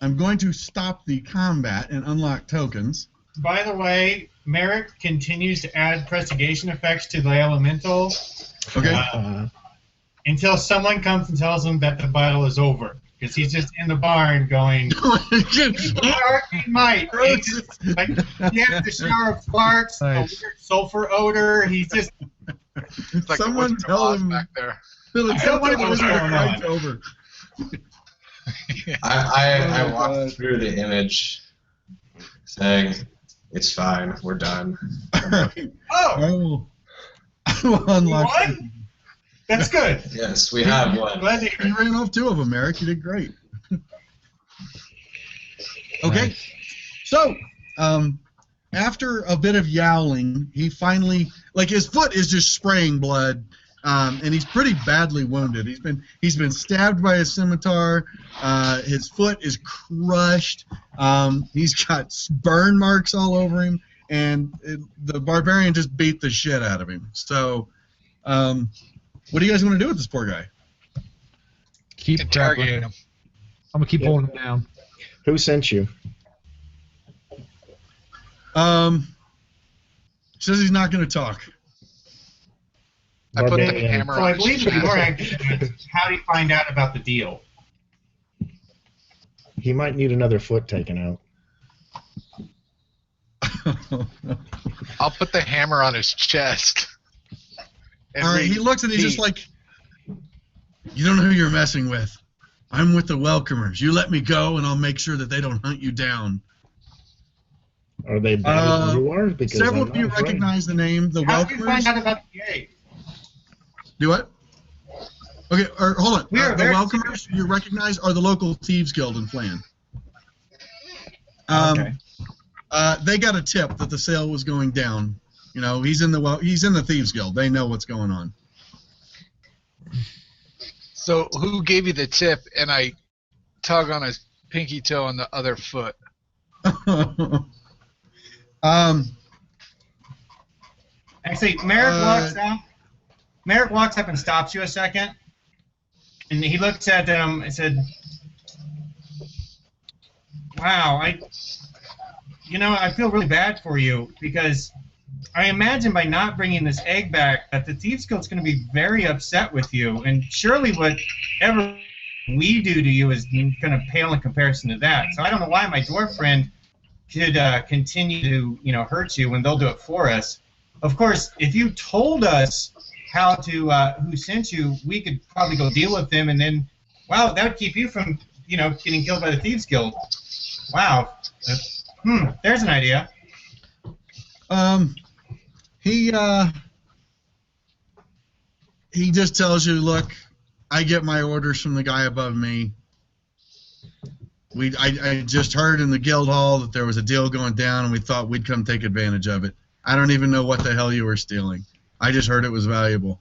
A: I'm going to stop the combat and unlock tokens.
B: By the way, Merrick continues to add prestigation effects to the elemental
A: Okay.
B: until someone comes and tells him that the battle is over. Because he's just in the barn going, arcane might. He's just, like, he has the shower of sparks,
C: Nice.
B: the weird sulfur odor. He's just,
F: It's like the
A: Someone
F: Wizard of
A: tell
F: Oz
A: him.
F: back there.
B: I don't want to know what's going on.
A: Fight's over.
D: I
A: Oh,
D: walk
A: God.
D: through the image saying, it's fine, we're done.
A: Alright.
B: Oh,
A: I will unlock.
B: won?
A: tokens.
B: that's good.
D: Yes, we have
B: I'm
D: one.
B: glad to hear
A: You
B: it.
A: ran off 2 of them, Eric. You did great. Okay. So, after a bit of yowling, he finally, like, his foot is just spraying blood, and he's pretty badly wounded. He's been stabbed by a scimitar. His foot is crushed. He's got burn marks all over him, and the barbarian just beat the shit out of him. So, what do you guys want to do with this poor guy?
C: Keep
F: Interrogate him.
C: I'm gonna keep holding him down.
E: Who sent you?
A: Says he's not going to talk.
F: I put the
E: Barbarian.
F: hammer
B: So I
F: on
B: believe
F: his
B: the
F: chest.
B: more active. How do you find out about the deal?
E: He might need another foot taken out.
F: I'll put the hammer on his chest. And
A: All right, he looks and he's just like, you don't know who you're messing with. I'm with the Welcomers. You let me go, and I'll make sure that they don't hunt you down.
E: Are they better than you are? Because
A: Several
E: I'm
A: of you
E: not afraid.
A: recognize the name, the
B: How do you
A: Welcomers.
B: find out about the gate?
A: Do what? Okay, or hold on.
B: We are
A: The
B: very
A: Welcomers you recognize are the local thieves guild in Flan.
B: Okay.
A: They got a tip that the sale was going down. You know, he's in the thieves guild. They know what's going on.
F: So who gave you the tip? And I tug on his pinky toe on the other foot.
B: Actually, Merrick walks up and stops you a second, and he looks at them and said, "Wow, I feel really bad for you because I imagine by not bringing this egg back that the Thieves Guild's going to be very upset with you, and surely whatever we do to you is going to pale in comparison to that. So I don't know why my dwarf friend should continue to hurt you when they'll do it for us. Of course, if you told us who sent you, we could probably go deal with them, and then, wow, that would keep you from getting killed by the Thieves Guild. Wow. There's an idea."
A: He just tells you, look, I get my orders from the guy above me. I just heard in the guild hall that there was a deal going down, and we thought we'd come take advantage of it. I don't even know what the hell you were stealing. I just heard it was valuable.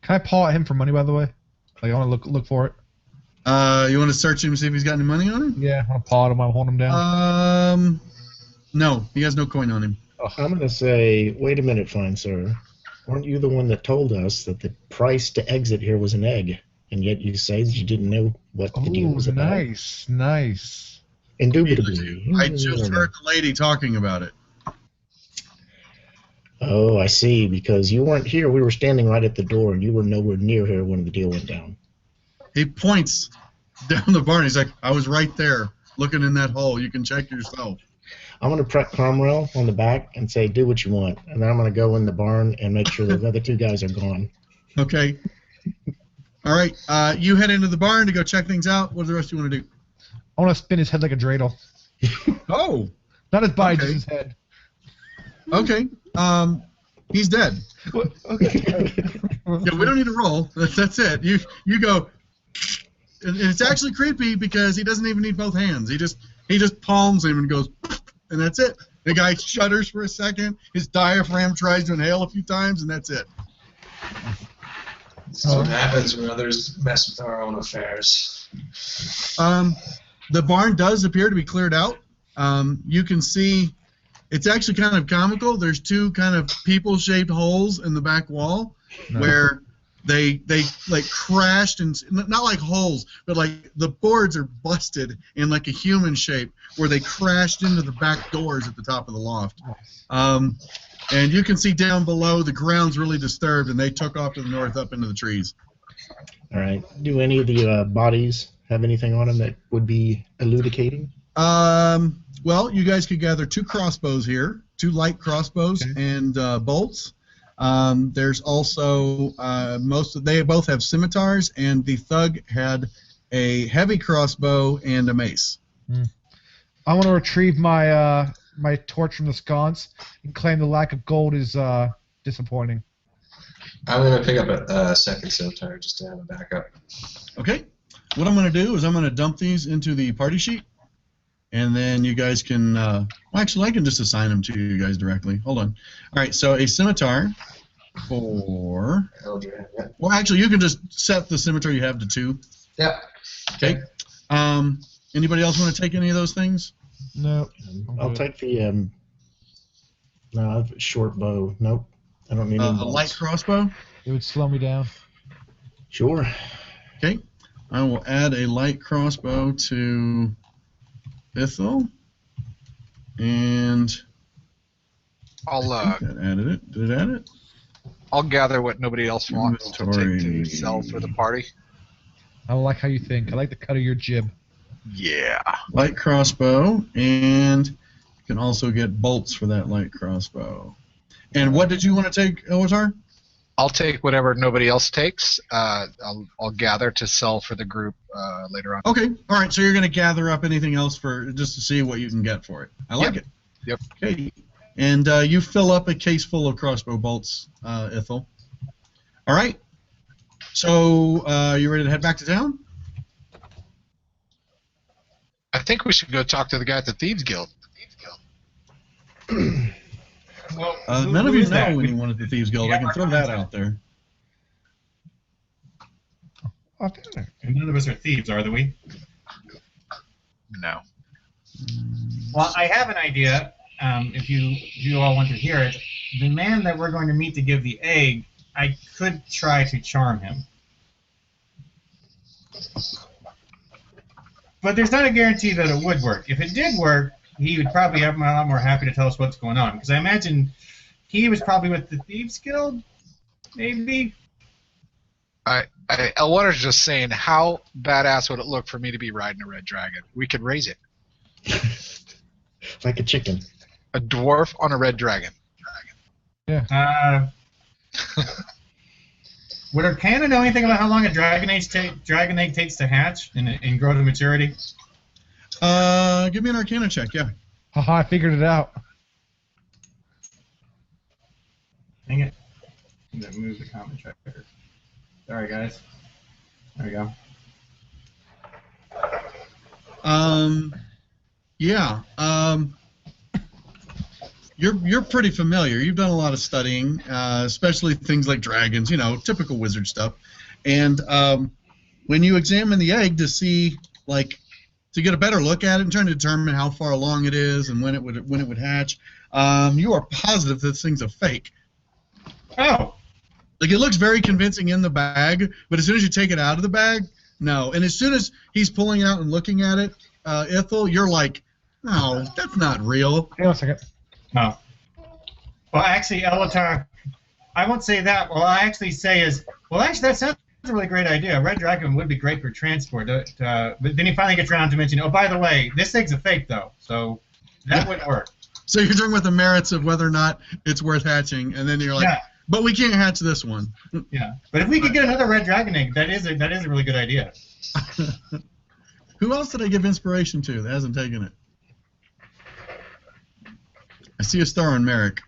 C: Can I paw at him for money, by the way? Like, I want to look for it.
A: You want to search him and see if he's got any money on him?
C: Yeah, I'll paw at him. I'll hold him down.
A: No, he has no coin on him.
E: I'm going to say, wait a minute, fine sir. Weren't you the one that told us that the price to exit here was an egg? And yet you say that you didn't know what the deal was about?
C: Nice.
E: Indubitably.
A: I just heard the lady talking about it.
E: Oh, I see. Because you weren't here. We were standing right at the door, and you were nowhere near here when the deal went down.
A: He points down the barn. He's like, I was right there looking in that hole. You can check yourself.
E: I'm going to prep Cromwell on the back and say, do what you want. And then I'm going to go in the barn and make sure the other two guys are gone.
A: Okay. All right. You head into the barn to go check things out. What do the rest of you want to do?
C: I want to spin his head like a dreidel.
A: Oh.
C: Not his body,
A: Okay.
C: just his head.
A: Okay. He's dead.
C: Okay.
A: Yeah, we don't need to roll. That's it. You go, and it's actually creepy because he doesn't even need both hands. He just palms him and goes, and that's it. The guy shudders for a second. His diaphragm tries to inhale a few times, and that's it.
D: That's what happens when others mess with our own affairs.
A: The barn does appear to be cleared out. You can see it's actually kind of comical. There's two kind of people-shaped holes in the back wall where they like crashed, and not like holes, but like the boards are busted in like a human shape where they crashed into the back doors at the top of the loft. And you can see down below the ground's really disturbed, and they took off to the north up into the trees.
E: All right. Do any of the bodies have anything on them that would be elucidating?
A: Well, you guys could gather 2 crossbows here, 2 light crossbows and bolts. There's also they both have scimitars, and the thug had a heavy crossbow and a mace.
C: I want to retrieve my my torch from the sconce and claim the lack of gold is disappointing.
D: I'm going to pick up a second scimitar just to have a backup.
A: Okay. What I'm going to do is I'm going to dump these into the party sheet, and then you guys can. Well, actually, I can just assign them to you guys directly. Hold on. All right. So a scimitar 4.
D: Eldrin, yeah.
A: Well, actually, you can just set the symmetry you have to 2.
D: Yeah.
A: Okay. Anybody else want to take any of those things?
C: No.
E: I'll take the no, I have a short bow. Nope. I don't need any
A: A light
E: bolts.
A: crossbow?
C: It would slow me down.
E: Sure.
A: Okay. I will add a light crossbow to Ithil. And
F: I'll
A: I think that added it. Did it add it?
F: I'll gather what nobody else wants to take to sell for the party.
C: I like how you think. I like the cut of your jib.
F: Yeah.
A: Light crossbow, and you can also get bolts for that light crossbow. And what did you want to take, Owatar?
F: I'll take whatever nobody else takes. I'll gather to sell for the group later on.
A: Okay. All right. So you're going to gather up anything else for just to see what you can get for it. I like it.
F: Yep.
A: Okay. And you fill up a case full of crossbow bolts, Ithil. All right. So you ready to head back to town?
F: I think we should go talk to the guy at the Thieves Guild.
B: Well,
A: None of
B: who
A: you
B: is that?
A: know anyone at the Thieves Guild. I can throw that out there.
C: Oh, damn.
B: None of us are thieves, are we?
F: No.
B: Well, I have an idea. If you all want to hear it, the man that we're going to meet to give the egg, I could try to charm him. But there's not a guarantee that it would work. If it did work, he would probably have a lot more happy to tell us what's going on. Because I imagine he was probably with the Thieves Guild, maybe.
F: Elwater's just saying, how badass would it look for me to be riding a red dragon? We could raise it.
E: Like a chicken.
F: A dwarf on a red dragon.
B: Would Arcana know anything about how long a dragon egg takes to hatch and grow to maturity?
A: Give me an Arcana check, yeah.
C: Haha, I figured it out.
B: Dang it. I'm going to move the comment tracker. Sorry, guys. There we go.
A: Yeah. You're pretty familiar. You've done a lot of studying, especially things like dragons, typical wizard stuff. And when you examine the egg to see, to get a better look at it and trying to determine how far along it is and when it would hatch, you are positive this thing's a fake.
B: Oh.
A: It looks very convincing in the bag, but as soon as you take it out of the bag, no. And as soon as he's pulling it out and looking at it, Ithil, you're like, no, that's not real.
C: Hang on a second.
B: Oh. Well, actually, Elatar, I won't say that. What I actually say is, that sounds a really great idea. A red dragon would be great for transport. But then he finally gets around to mention, oh, by the way, this egg's a fake, though. So that wouldn't work.
A: So you're talking about the merits of whether or not it's worth hatching, and then you're like,
B: yeah.
A: But we can't hatch this one.
B: Yeah. But if we could get another red dragon egg, that is a really good idea.
A: Who else did I give inspiration to that hasn't taken it? I see a star on Merrick.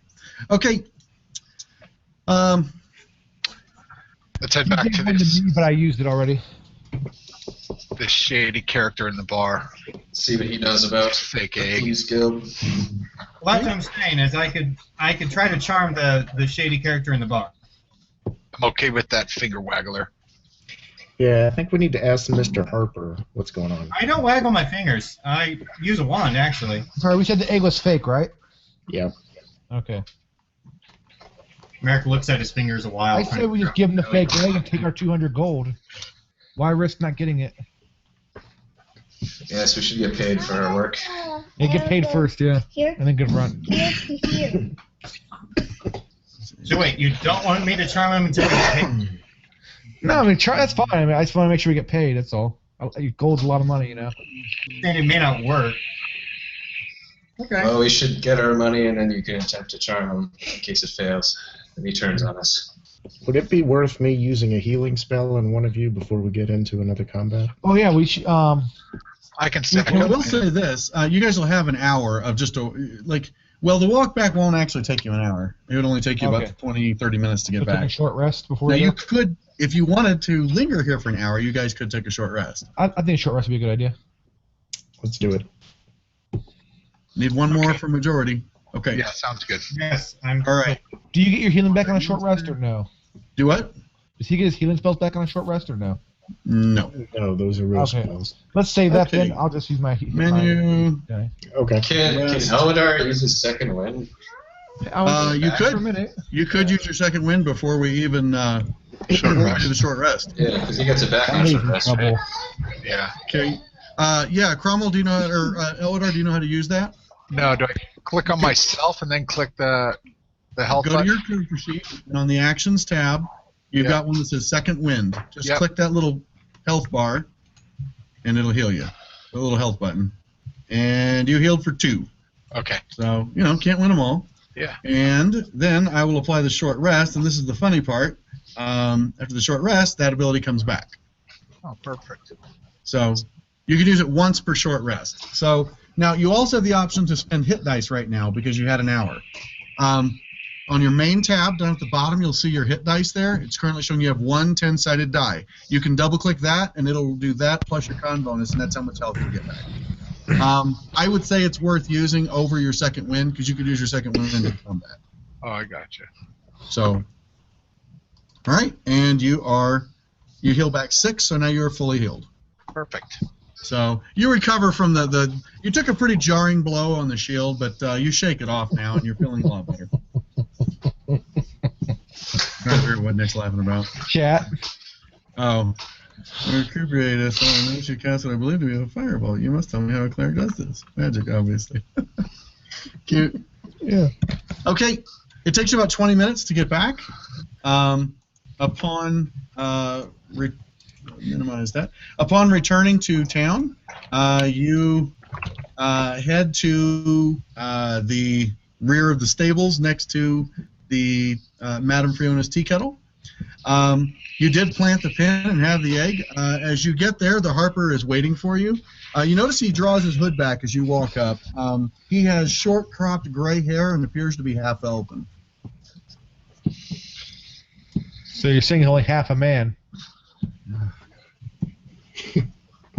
A: Okay.
F: Let's head back to this.
C: But I used it already.
F: This shady character in the bar.
D: See what he knows about
F: Fake
D: the
F: egg.
D: Thieves Guild.
B: Well, that's what I'm saying is I could try to charm the shady character in the bar.
F: I'm okay with that finger waggler.
E: Yeah, I think we need to ask Mr. Harper what's going on.
B: I don't waggle my fingers. I use a wand, actually.
C: Sorry, we said the egg was fake, right?
E: Yeah.
C: Okay.
B: Merrick looks at his fingers a while.
C: I say we just give him the fake egg and take our 200 gold. Why risk not getting it?
D: Yes, we should get paid for our work.
C: Yeah, get paid first, yeah.
G: Here.
C: And then good run.
G: Here.
B: So wait, you don't want me to charm him until we get paid?
C: No, I mean, that's fine. I mean, I just want to make sure we get paid, that's all. Gold's a lot of money,
B: And it may not work. Okay.
D: Well, we should get our money, and then you can attempt to charm him in case it fails. And he turns on us.
E: Would it be worth me using a healing spell on one of you before we get into another combat?
C: Oh, yeah, we should,
F: I can second
A: I will
F: it.
A: say this. You guys will have an hour of just the walk back won't actually take you an hour. It would only take you about 20, 30 minutes to get
C: take a
A: back.
C: short rest before
A: Now,
C: we
A: you
C: go.
A: could, if you wanted to linger here for an hour, you guys could take a short rest.
C: I think a short rest would be a good idea.
E: Let's do it.
A: Need one more for majority. Okay.
F: Yeah, sounds good.
B: Yes, I'm.
A: All right.
C: Do you get your healing back on a short rest or no?
A: Do what?
C: Does he get his healing spells back on a short rest or no?
A: No.
E: No, those are real
C: Okay.
E: spells.
C: Let's save that
A: Okay.
C: then. I'll just use my
A: Menu.
C: Okay.
E: Okay.
D: Can
A: Rest.
D: Elidar use his second wind?
A: You
C: For a
A: could.
C: minute.
A: You could use your second wind before we even do the short rest.
D: Yeah, because he gets it back on
C: I'm
D: short
C: in
D: rest.
C: trouble.
D: Right?
F: Yeah.
A: Okay. Yeah, Cromwell, do you know, or Elidar, do you know how to use that?
F: No, do I click on myself and then click the health
A: Go to
F: button?
A: your character sheet, and on the Actions tab, you've
F: Yeah.
A: got one that says Second Wind. Just
F: Yep.
A: click that little health bar, and it'll heal you. The little health button. And you healed for 2.
F: Okay.
A: So, can't win them all.
F: Yeah.
A: And then I will apply the short rest, and this is the funny part. After the short rest, that ability comes back.
F: Oh, perfect.
A: So you can use it once per short rest. So now you also have the option to spend hit dice right now because you had an hour. On your main tab down at the bottom, you'll see your hit dice there. It's currently showing you have 1 10-sided die. You can double-click that, and it'll do that plus your con bonus, and that's how much health you get back. I would say it's worth using over your second wind because you could use your second wind in combat.
F: Oh, I gotcha.
A: So, all right, and you heal back 6, so now you're fully healed.
F: Perfect.
A: So you recover from you took a pretty jarring blow on the shield, but you shake it off now, and you're feeling a lot better. Trying to figure out what Nick's laughing about.
C: Chat.
A: Oh. Recuperate so I know you cast what I believe to be a fireball. You must tell me how a cleric does this. Magic, obviously. Cute.
C: Yeah.
A: Okay. It takes you about 20 minutes to get back. Upon minimize that. Upon returning to town, you head to the rear of the stables next to the Madame Fiona's tea kettle. You did plant the pin and have the egg. As you get there, the Harper is waiting for you. You notice he draws his hood back as you walk up. He has short cropped gray hair and appears to be half elven.
C: So you're saying he's only half a man.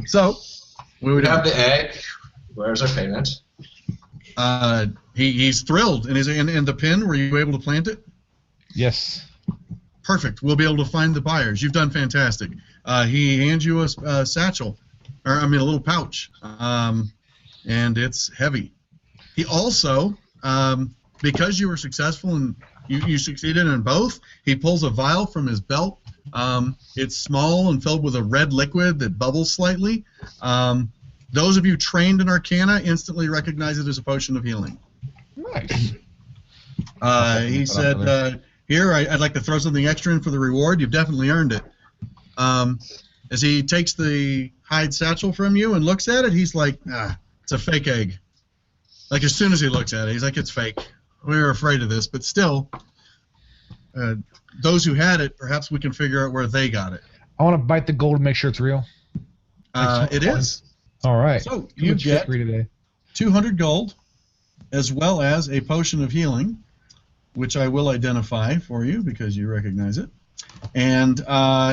A: So, we would
D: Have the egg. Where's our payment?
A: He's thrilled. And the pin, were you able to plant it?
C: Yes.
A: Perfect. We'll be able to find the buyers. You've done fantastic. He hands you a satchel, a little pouch, and it's heavy. He also, because you were successful and you succeeded in both, he pulls a vial from his belt. It's small and filled with a red liquid that bubbles slightly. Those of you trained in Arcana instantly recognize it as a potion of healing.
C: Nice.
A: He said, here, I'd like to throw something extra in for the reward. You've definitely earned it. As he takes the hide satchel from you and looks at it, he's like, it's a fake egg. Like, as soon as he looks at it, he's like, it's fake. We were afraid of this, but still, those who had it, perhaps we can figure out where they got it.
C: I want to bite the gold to make sure it's real.
A: It is.
C: All right.
A: So, you get
C: today.
A: 200 gold, as well as a potion of healing, which I will identify for you because you recognize it. And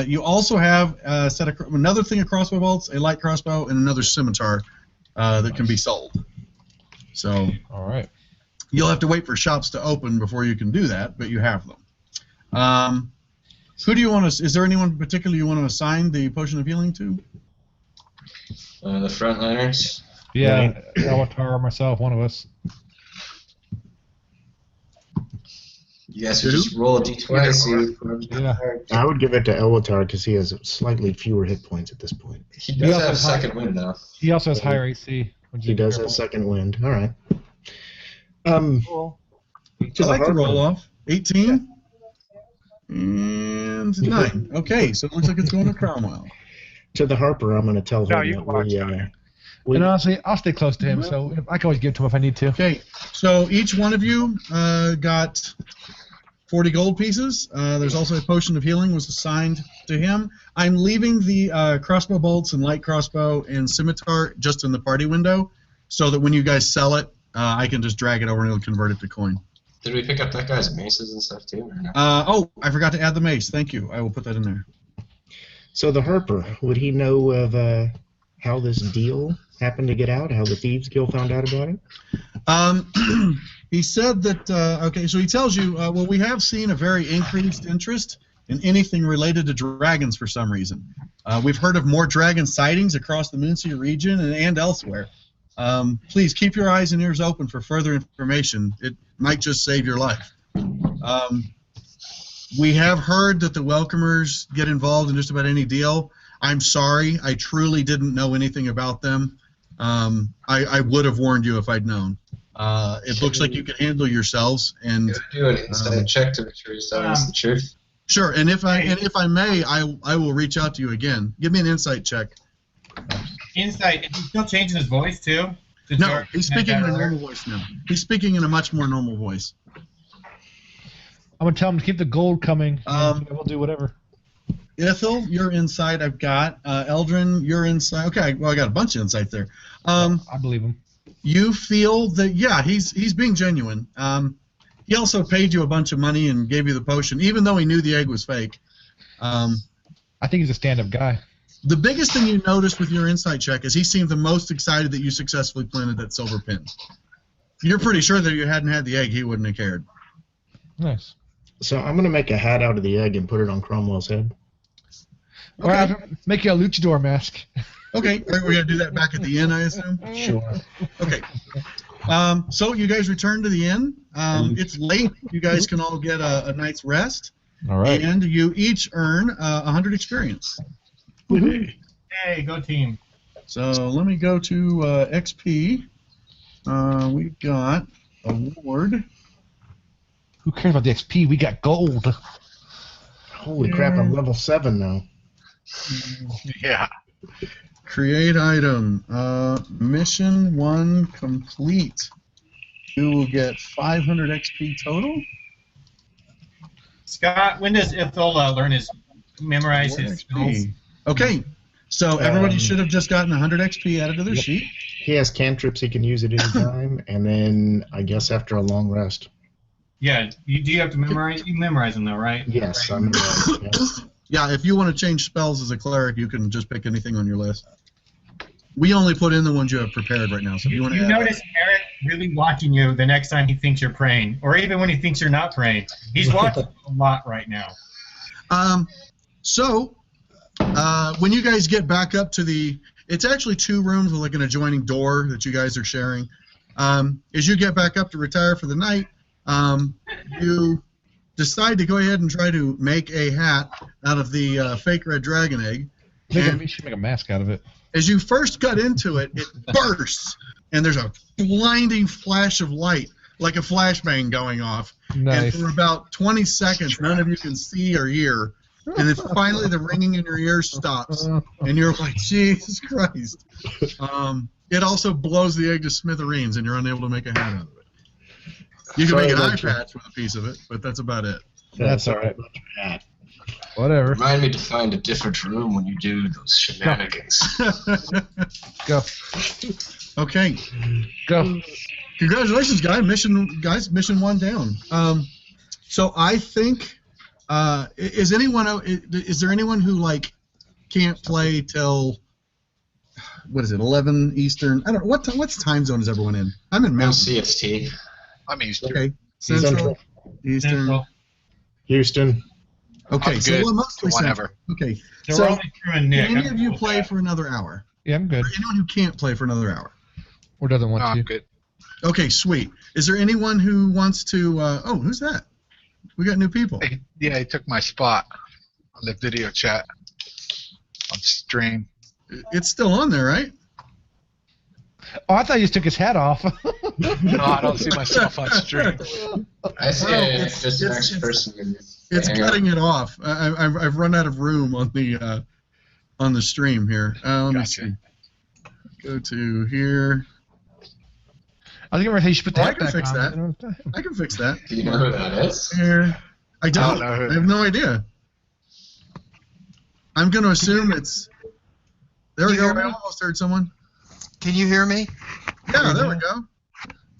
A: you also have another thing of crossbow bolts, a light crossbow, and another scimitar that can be sold. So
C: All right.
A: you'll have to wait for shops to open before you can do that, but you have them. Who do you want to? Is there anyone in particular you want to assign the potion of healing to?
D: The frontliners.
C: Yeah, Avatar, myself, one of us.
D: You guys would just roll a d20, see.
C: Yeah.
E: I would give it to Elwatar because he has slightly fewer hit points at this point.
D: He does
C: also
D: have
C: has
D: second wind, though.
C: He also has higher AC.
E: He does have second wind. All right.
C: Cool.
A: I like to roll off. 18 and 9. Okay, so it looks like it's going to Cromwell.
E: To the Harper, I'm going to tell
F: No,
E: him
F: you
E: that
F: can watch it.
C: And honestly, I'll stay close to him, so I can always give it to him if I need to.
A: Okay, so each one of you got 40 gold pieces. There's also a potion of healing was assigned to him. I'm leaving the crossbow bolts and light crossbow and scimitar just in the party window so that when you guys sell it, I can just drag it over and it'll convert it to coin.
D: Did we pick up that guy's maces and stuff, too? Or no?
A: I forgot to add the mace. Thank you. I will put that in there.
E: So the Harper, would he know of how this deal happened to get out? How the Thieves Guild found out about it?
A: He said that, okay, so he tells you, well, we have seen a very increased interest in anything related to dragons for some reason. We've heard of more dragon sightings across the Moonsea region and elsewhere. Please keep your eyes and ears open for further information. It might just save your life. We have heard that the Welcomers get involved in just about any deal. I'm sorry, I truly didn't know anything about them. I would have warned you if I'd known. It looks like you can handle yourselves, and
D: do an insight check to make sure you're telling us the truth.
A: Sure. And if I may, I will reach out to you again. Give me an insight check.
B: Insight. Is he still changing his voice too?
A: No, he's speaking in a normal voice now. He's speaking in a much more normal voice.
C: I'm gonna tell him to keep the gold coming. We'll do whatever.
A: Ithil, your insight I've got. Eldrin, your insight. Okay, well I got a bunch of insight there.
C: I believe him.
A: You feel that he's being genuine. He also paid you a bunch of money and gave you the potion, even though he knew the egg was fake.
C: I think he's a stand-up guy.
A: The biggest thing you noticed with your insight check is he seemed the most excited that you successfully planted that silver pin. You're pretty sure that if you hadn't had the egg, he wouldn't have cared.
C: Nice.
E: So I'm going to make a hat out of the egg and put it on Cromwell's head.
C: Okay. Or I'll make you a luchador mask.
A: Okay, we're going to do that back at the inn, I assume?
E: Sure.
A: Okay. So you guys return to the inn. It's late. You guys can all get a night's rest.
C: All right.
A: And you each earn 100 experience.
B: Hey, go team.
A: So let me go to XP. We've got award.
C: Who cares about the XP? We got gold.
E: Holy crap, I'm level 7 now.
F: Yeah.
A: Create item. Mission 1 complete. You will get 500 XP total.
B: Scott, when does Ithil memorize his spells?
A: Okay, so everybody should have just gotten 100 XP added to their sheet.
E: He has cantrips he can use at any time, and then I guess after a long rest.
B: Yeah, do you have to memorize? You memorize them though, right?
E: Yes,
B: right.
E: I'm yes.
A: Yeah, if you want to change spells as a cleric, you can just pick anything on your list. We only put in the ones you have prepared right now. So if you want to
B: notice Eric really watching you the next time he thinks you're praying, or even when he thinks you're not praying. He's watching a lot right now.
A: So when you guys get back up to it's actually 2 rooms with like an adjoining door that you guys are sharing. As you get back up to retire for the night, you decide to go ahead and try to make a hat out of the fake red dragon egg.
C: We should make a mask out of it.
A: As you first cut into it, it bursts, and there's a blinding flash of light, like a flashbang going off.
C: Nice.
A: And for about 20 seconds, none of you can see or hear. And then finally the ringing in your ears stops, and you're like, Jesus Christ. It also blows the egg to smithereens, and you're unable to make a hat out of it. You can make an eye patch with a piece of it, but that's about it.
C: That's all right. Whatever.
D: Remind me to find a different room when you do those shenanigans.
C: Go.
A: Okay.
C: Go.
A: Congratulations, guys. Mission 1 down. So I think, is there anyone who can't play till, what is it, 11 Eastern? I don't know. What time zone is everyone in? I'm in Mountain.
D: CST.
F: I'm Eastern.
A: Okay. Central. Eastern.
E: Houston.
A: Okay,
F: I'm
A: so
F: good.
A: we're mostly
F: Whatever.
A: Central. Okay.
B: So
A: So
B: we're only through Nick.
A: can any of you play for another hour?
C: Yeah, I'm good.
A: Or anyone who can't play for another hour?
C: Or doesn't want
F: No,
C: to.
F: I'm good.
A: Okay, sweet. Is there anyone who wants to? Who's that? We got new people.
F: He took my spot on the video chat on stream.
A: It's still on there, right?
C: Oh, I thought he just took his hat off.
F: No, I don't see myself on stream.
D: I see
A: it's-
D: just the
A: it's-
D: next person.
A: It's
D: Hang on.
A: cutting it off. I've run out of room on the stream here. Let me
F: Gotcha.
A: see. Go to here.
C: I think you should put the
A: Oh, I
C: hat
A: can
C: back
A: fix
C: on.
A: that. I can fix that.
D: Do you know who that is?
A: Here. I don't.
F: don't know who-
A: I have no idea. I'm going to assume it's. There we
H: You
A: go.
H: hear
A: I
H: me?
A: almost heard someone.
H: Can you hear me?
A: Yeah, there we go.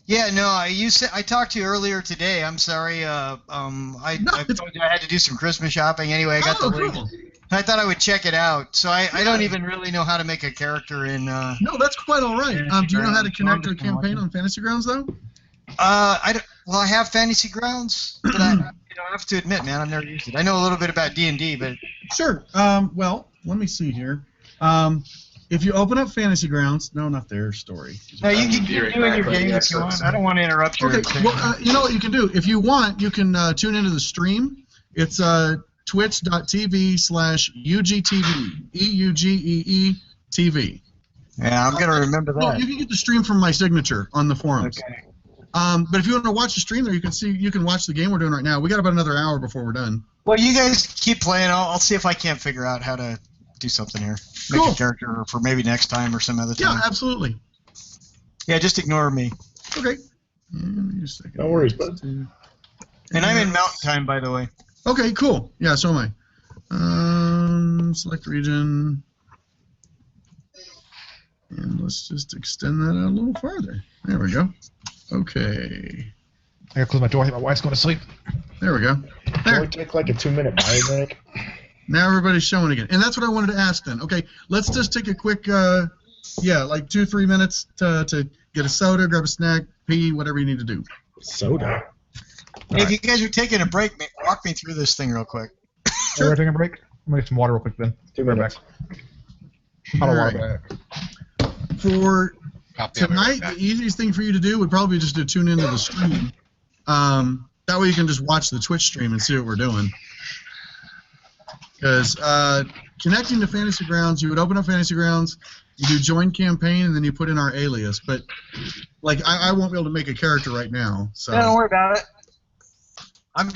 H: Yeah, no. I talked to you earlier today. I'm sorry. I
A: No, it's-
H: told you I had to do some Christmas shopping. Anyway, I got
A: Oh,
H: the link.
A: cool.
H: I thought I would check it out. So I don't even really know how to make a character in.
A: No, that's quite all right. Do you know how to connect to a campaign on Fantasy Grounds, though?
H: Well, I have Fantasy Grounds, but I have to admit, man, I've never used it. I know a little bit about D&D, but
A: Sure. Well, let me see here. If you open up Fantasy Grounds, no, not their story.
H: no, you can
D: Be
H: keep
D: right
H: doing
D: back
H: your
D: with
H: game
D: the
H: if you want.
D: episode.
H: I don't want to interrupt your.
A: Okay. Well, you know what you can do? If you want, you can tune into the stream. It's twitch.tv/UGTV. EUGEE-TV.
H: Yeah, I'm gonna remember that.
A: Well, you can get the stream from my signature on the forums.
H: Okay.
A: But if you want to watch the stream there, you can watch the game we're doing right now. We got about another hour before we're done.
H: Well, you guys keep playing. I'll see if I can't figure out how to do something here. Make
A: Cool.
H: a character for maybe next time or some other time.
A: Yeah, absolutely.
H: Yeah, just ignore me.
A: Okay. Just a second.
E: No worries, bud.
H: And I'm in mountain time, by the way.
A: Okay, cool. Yeah, so am I. Select region. And let's just extend that out a little farther. There we go. Okay.
C: I gotta close my door. I think my wife's going to sleep.
A: There we go.
E: Can
A: There.
E: we take like a 2-minute bio break?
A: Now everybody's showing again. And that's what I wanted to ask then. Okay, let's just take a quick, like 2-3 minutes to get a soda, grab a snack, pee, whatever you need to do.
E: Soda.
H: Hey, if you guys are taking a break, walk me through this thing real quick.
C: We're taking a break. I'm gonna get some water real quick then.
E: 2
C: Right
E: minutes.
C: back. Hot
A: All
C: water.
A: right. For
F: Copy of it right
A: tonight,
F: back.
A: the easiest thing for you to do would probably be just to tune into the stream. That way you can just watch the Twitch stream and see what we're doing. Because connecting to Fantasy Grounds, you would open up Fantasy Grounds, you do join campaign, and then you put in our alias. But like, I won't be able to make a character right now. So
H: Don't worry about it. I'm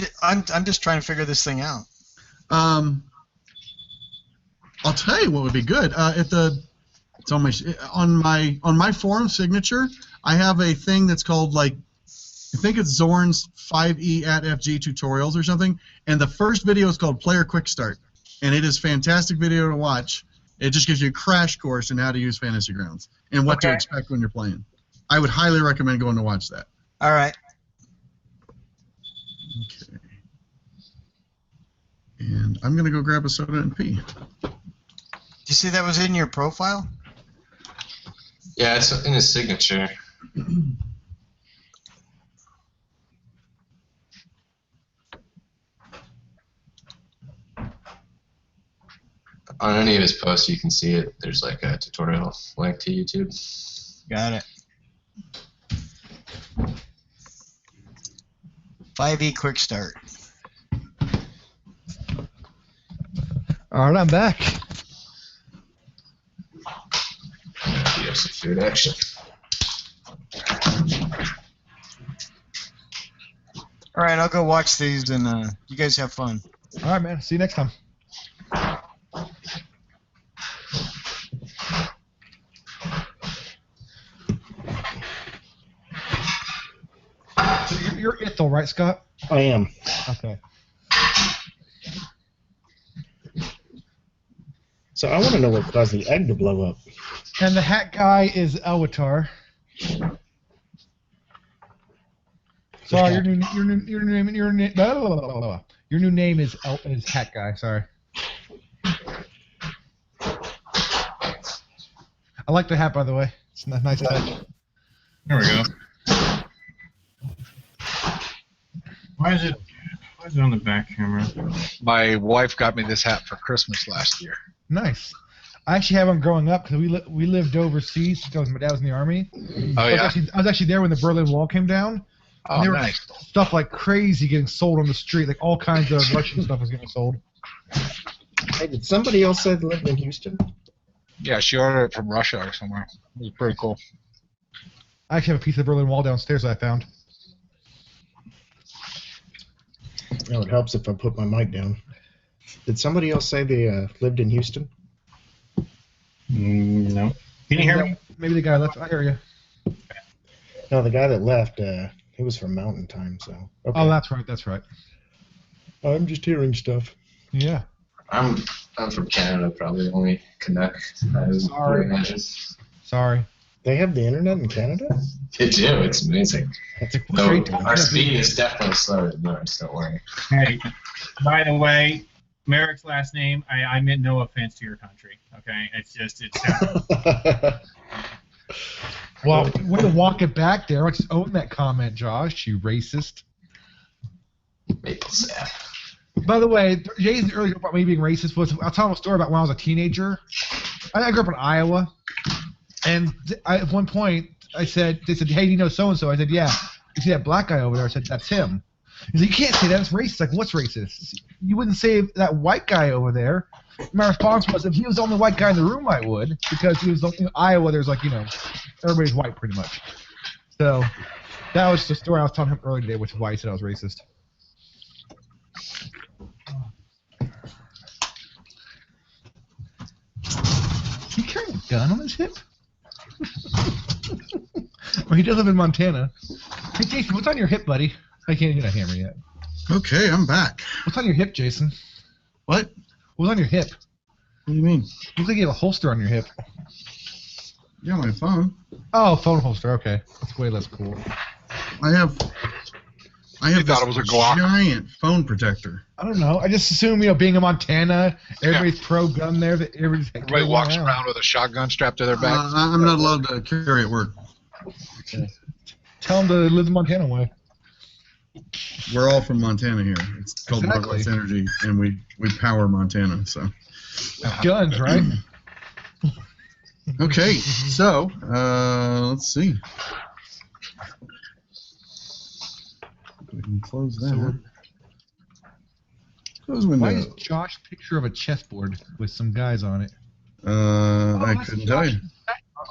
H: just trying to figure this thing out.
A: I'll tell you what would be good. It's on my forum signature. I have a thing that's called I think it's Zorn's 5E at FG tutorials or something. And the first video is called Player Quick Start, and it is a fantastic video to watch. It just gives you a crash course in how to use Fantasy Grounds and what to
H: Okay.
A: expect when you're playing. I would highly recommend going to watch that.
H: All right.
A: Okay. And I'm gonna go grab a soda and pee.
H: Did you see that was in your profile?
D: Yeah, it's in his signature. On any of his posts, you can see it. There's like a tutorial link to YouTube.
H: Got it. 5E quick start.
C: All right, I'm back.
D: You have some food action.
H: All right, I'll go watch these, and you guys have fun.
C: All right, man. See you next time. So you're Ithel, right, Scott?
E: I am.
C: Okay.
E: So I want to know what caused the egg to blow up.
C: And the hat guy is Elwatar. Sorry, your new name is Hat Guy. Sorry. I like the hat, by the way. It's a nice touch.
B: There we go. Why is it on the back camera?
F: My wife got me this hat for Christmas last year.
C: Nice. I actually have them growing up because we lived overseas because my dad was in the army.
F: Oh, yeah?
C: I was actually there when the Berlin Wall came down.
F: Oh,
C: And there
F: nice.
C: was stuff like crazy getting sold on the street. Like all kinds of Russian stuff was getting sold.
E: Hey, did somebody else say they lived in Houston?
F: Yeah, she ordered it from Russia or somewhere. It was pretty cool.
C: I actually have a piece of the Berlin Wall downstairs that I found.
E: No, it helps if I put my mic down. Did somebody else say they lived in Houston?
B: No. Can you hear me?
C: Maybe the guy left. I hear you.
E: No, the guy that left, he was from Mountain Time, so. Okay.
C: Oh, that's right. That's right.
E: I'm just hearing stuff.
C: Yeah.
D: I'm from Canada, probably the only Canuck I would
C: Sorry.
D: imagine.
C: Sorry.
E: They have the internet in Canada?
D: They do, it's amazing.
E: That's
D: Though
C: Great.
D: our speed is definitely slower than yours, don't worry.
B: Hey, by the way, Merrick's last name. I meant no offense to your country. Okay, it's just
C: Well, way to walk it back there. Let's own that comment, Josh. You racist.
D: Maple sap.
C: By the way, Jay's earlier about me being racist was I'll tell him a story about when I was a teenager. I grew up in Iowa, and at one point they said, "Hey, do you know so and so?" I said, "Yeah." You see that black guy over there? I said, "That's him." He said, "You can't say that. That's racist." Like, what's racist? You wouldn't say that white guy over there. My response was, if he was the only white guy in the room, I would, because he was in Iowa. There's everybody's white pretty much. So that was the story I was telling him earlier today, which is why he said I was racist. Is he carrying a gun on his hip? Well, he does live in Montana. Hey, Jason, what's on your hip, buddy? I can't get a hammer yet.
A: Okay, I'm back.
C: What's on your hip, Jason?
A: What?
C: What's on your hip?
A: What do you mean?
C: Looks like you have a holster on your hip.
A: Yeah, my phone.
C: Oh, phone holster. Okay, that's way less cool.
A: I have
F: You thought it was a Glock.
A: giant phone protector.
C: I don't know. I just assume, being in Montana, everybody's pro-gun there. That
F: Everybody walks around with a shotgun strapped to their back.
A: I'm not allowed to carry at work.
C: Tell them to live the Montana way.
A: We're all from Montana here. It's called
C: Exactly.
A: Northwest Energy, and we power Montana. So
C: Guns, right?
A: okay, so let's see. We can close that. Close window.
C: Why is Josh picture of a chessboard with some guys on it?
A: I
C: that's
A: couldn't tell you.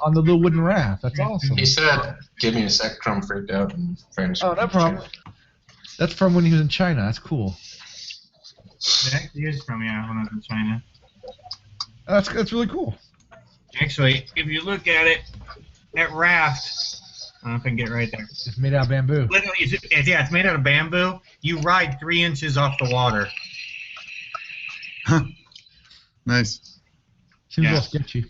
C: On the little wooden raft. That's awesome.
D: He said, "Give me a sec." Crumb freaked out. And
C: Oh, no problem. That's from when he was in China. That's cool.
B: It actually is from when I was in China.
C: That's really cool.
B: Actually, if you look at it, that raft. I don't know if I can get it right there.
C: It's made out of bamboo.
B: Literally, it's made out of bamboo. You ride 3 inches off the water.
A: Huh. Nice.
C: Seems a
B: Yeah.
C: little sketchy.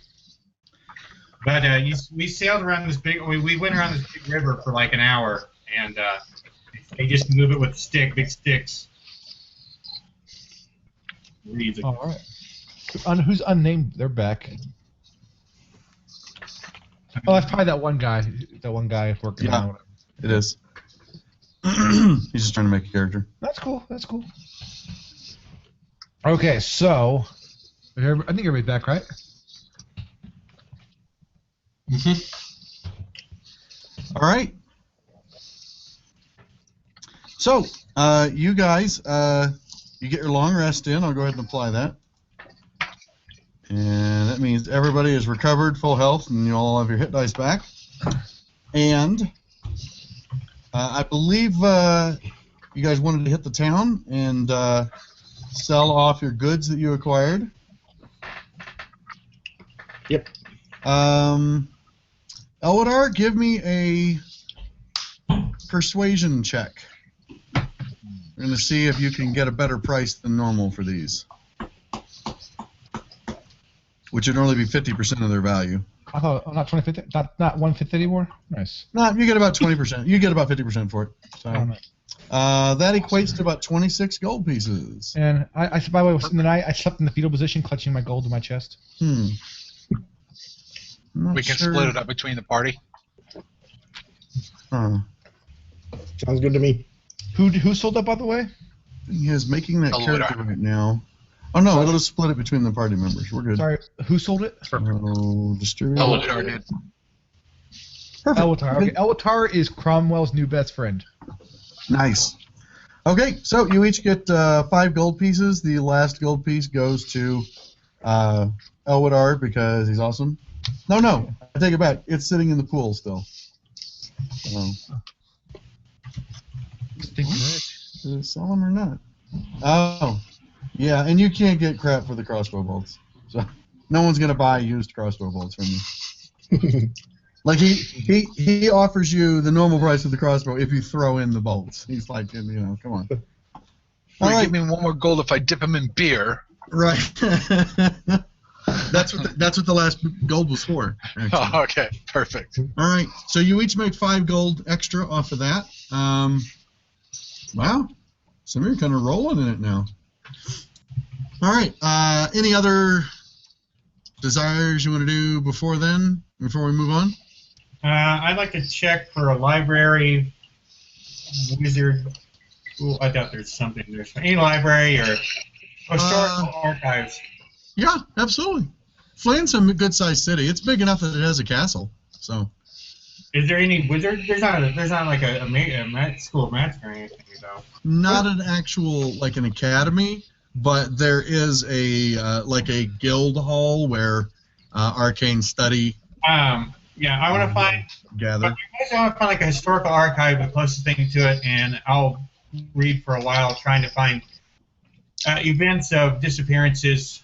B: But we sailed around this big. We went around this big river for like an hour, and they just move it with big sticks. Easy.
C: All right. Who's unnamed? They're back. Oh, that's probably that one guy. That one guy working
A: Yeah.
C: on it.
A: It is. He's just trying to make a character.
C: That's cool. That's cool. Okay, so I think everybody's back, right?
A: All right. So, you guys, you get your long rest in. I'll go ahead and apply that. And that means everybody is recovered, full health, and you all have your hit dice back. And I believe you guys wanted to hit the town and sell off your goods that you acquired.
E: Yep.
A: Elwadar, give me a persuasion check. We're going to see if you can get a better price than normal for these. Which would only be 50% of their value.
C: I thought not 2050, not 150 anymore. Nice.
A: No, you get about 20%. You get about 50% for it. So
C: Oh,
A: that equates to about 26 gold pieces.
C: And I by the way, in the night I slept in the fetal position, clutching my gold in my chest.
A: I'm not
F: We can
A: sure.
F: split it up between the party.
A: Huh.
E: Sounds good to me.
C: Who sold that, by the way?
A: He is making that
F: Elwadar.
A: character right now. Oh no, it'll just split it between the party members. We're good.
C: Sorry, who sold it?
A: So, distribute.
F: Elwadar did.
A: Perfect.
C: Elwatar. Okay, Elwatar is Cromwell's new best friend.
A: Nice. Okay, so you each get 5 gold pieces. The last gold piece goes to Elwadar because he's awesome. No, I take it back. It's sitting in the pool still. Did it sell them or not? Oh, yeah, and you can't get crap for the crossbow bolts. So no one's gonna buy used crossbow bolts from you. Like he offers you the normal price of the crossbow if you throw in the bolts. He's like, come on. All right,
F: Give me 1 more gold if I dip him in beer.
A: right. That's what the last gold was for. Actually.
F: Oh, okay, perfect.
A: All right, so you each make 5 gold extra off of that. Wow, some of you are kind of rolling in it now. All right. Any other desires you want to do before then? Before we move on?
B: I'd like to check for a library wizard. Ooh, I doubt there's something. There's any library or historical archives.
A: Yeah, absolutely. Flynn's a good-sized city. It's big enough that it has a castle. So.
B: Is there any wizard? There's not like a school of magic or anything, though.
A: Not an actual like an academy, but there is a like a guild hall where arcane study.
B: Yeah, I want to find.
A: Gather.
B: I want to find like a historical archive, the closest thing to it, and I'll read for a while, trying to find events of disappearances,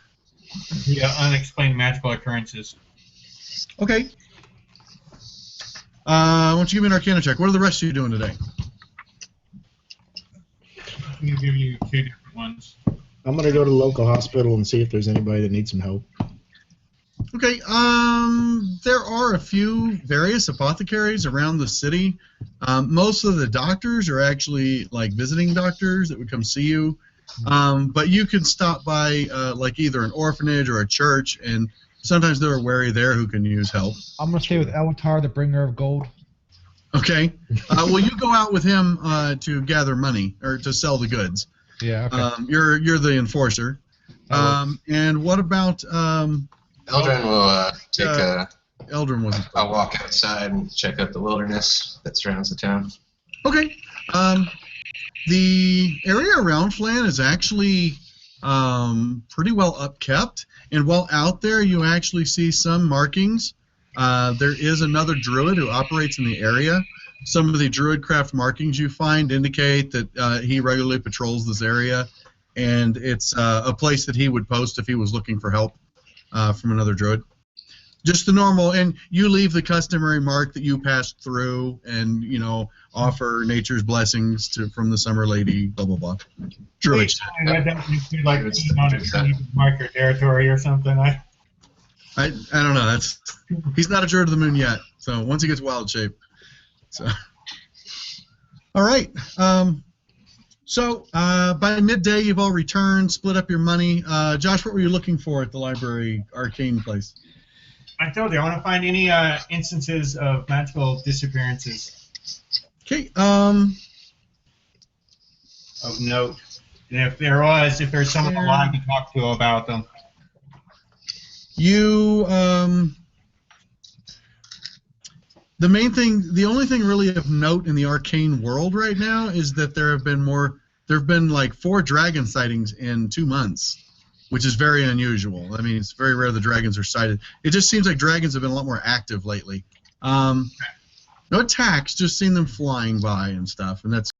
B: unexplained magical occurrences.
A: Okay. Why don't you give me an Arcana check? What are the rest of you doing today?
B: I'm going to give you 2 different ones.
E: I'm gonna go to the local hospital and see if there's anybody that needs some help.
A: Okay. There are a few various apothecaries around the city. Most of the doctors are actually like visiting doctors that would come see you. But you can stop by like either an orphanage or a church, and sometimes there are wary there who can use help.
C: I'm gonna stay with Elatar, the bringer of gold.
A: Okay. Well, you go out with him to gather money or to sell the goods.
C: Yeah. Okay.
A: You're the enforcer. And what about
D: Eldrin will take
A: Eldrin wasn't.
D: a walk outside and check out the wilderness that surrounds the town.
A: Okay. The area around Flan is actually pretty well upkept, and while out there, you actually see some markings. There is another druid who operates in the area. Some of the druidcraft markings you find indicate that he regularly patrols this area, and it's a place that he would post if he was looking for help from another druid. Just the normal, and you leave the customary mark that you passed through, and offer nature's blessings from the summer lady, blah blah blah. Druid.
B: Like mark your territory or something. I
A: don't know. He's not a druid of the moon yet. So once he gets wild shape. So. All right. So by midday, you've all returned, split up your money. Josh, what were you looking for at the library arcane place?
B: I told you I want to find any instances of magical disappearances.
A: Okay.
B: Of note, and if there's someone alive to talk to about them.
A: You the only thing really of note in the arcane world right now is that there have been like 4 dragon sightings in 2 months, which is very unusual. I mean, it's very rare the dragons are sighted. It just seems like dragons have been a lot more active lately. No attacks, just seen them flying by and stuff, and that's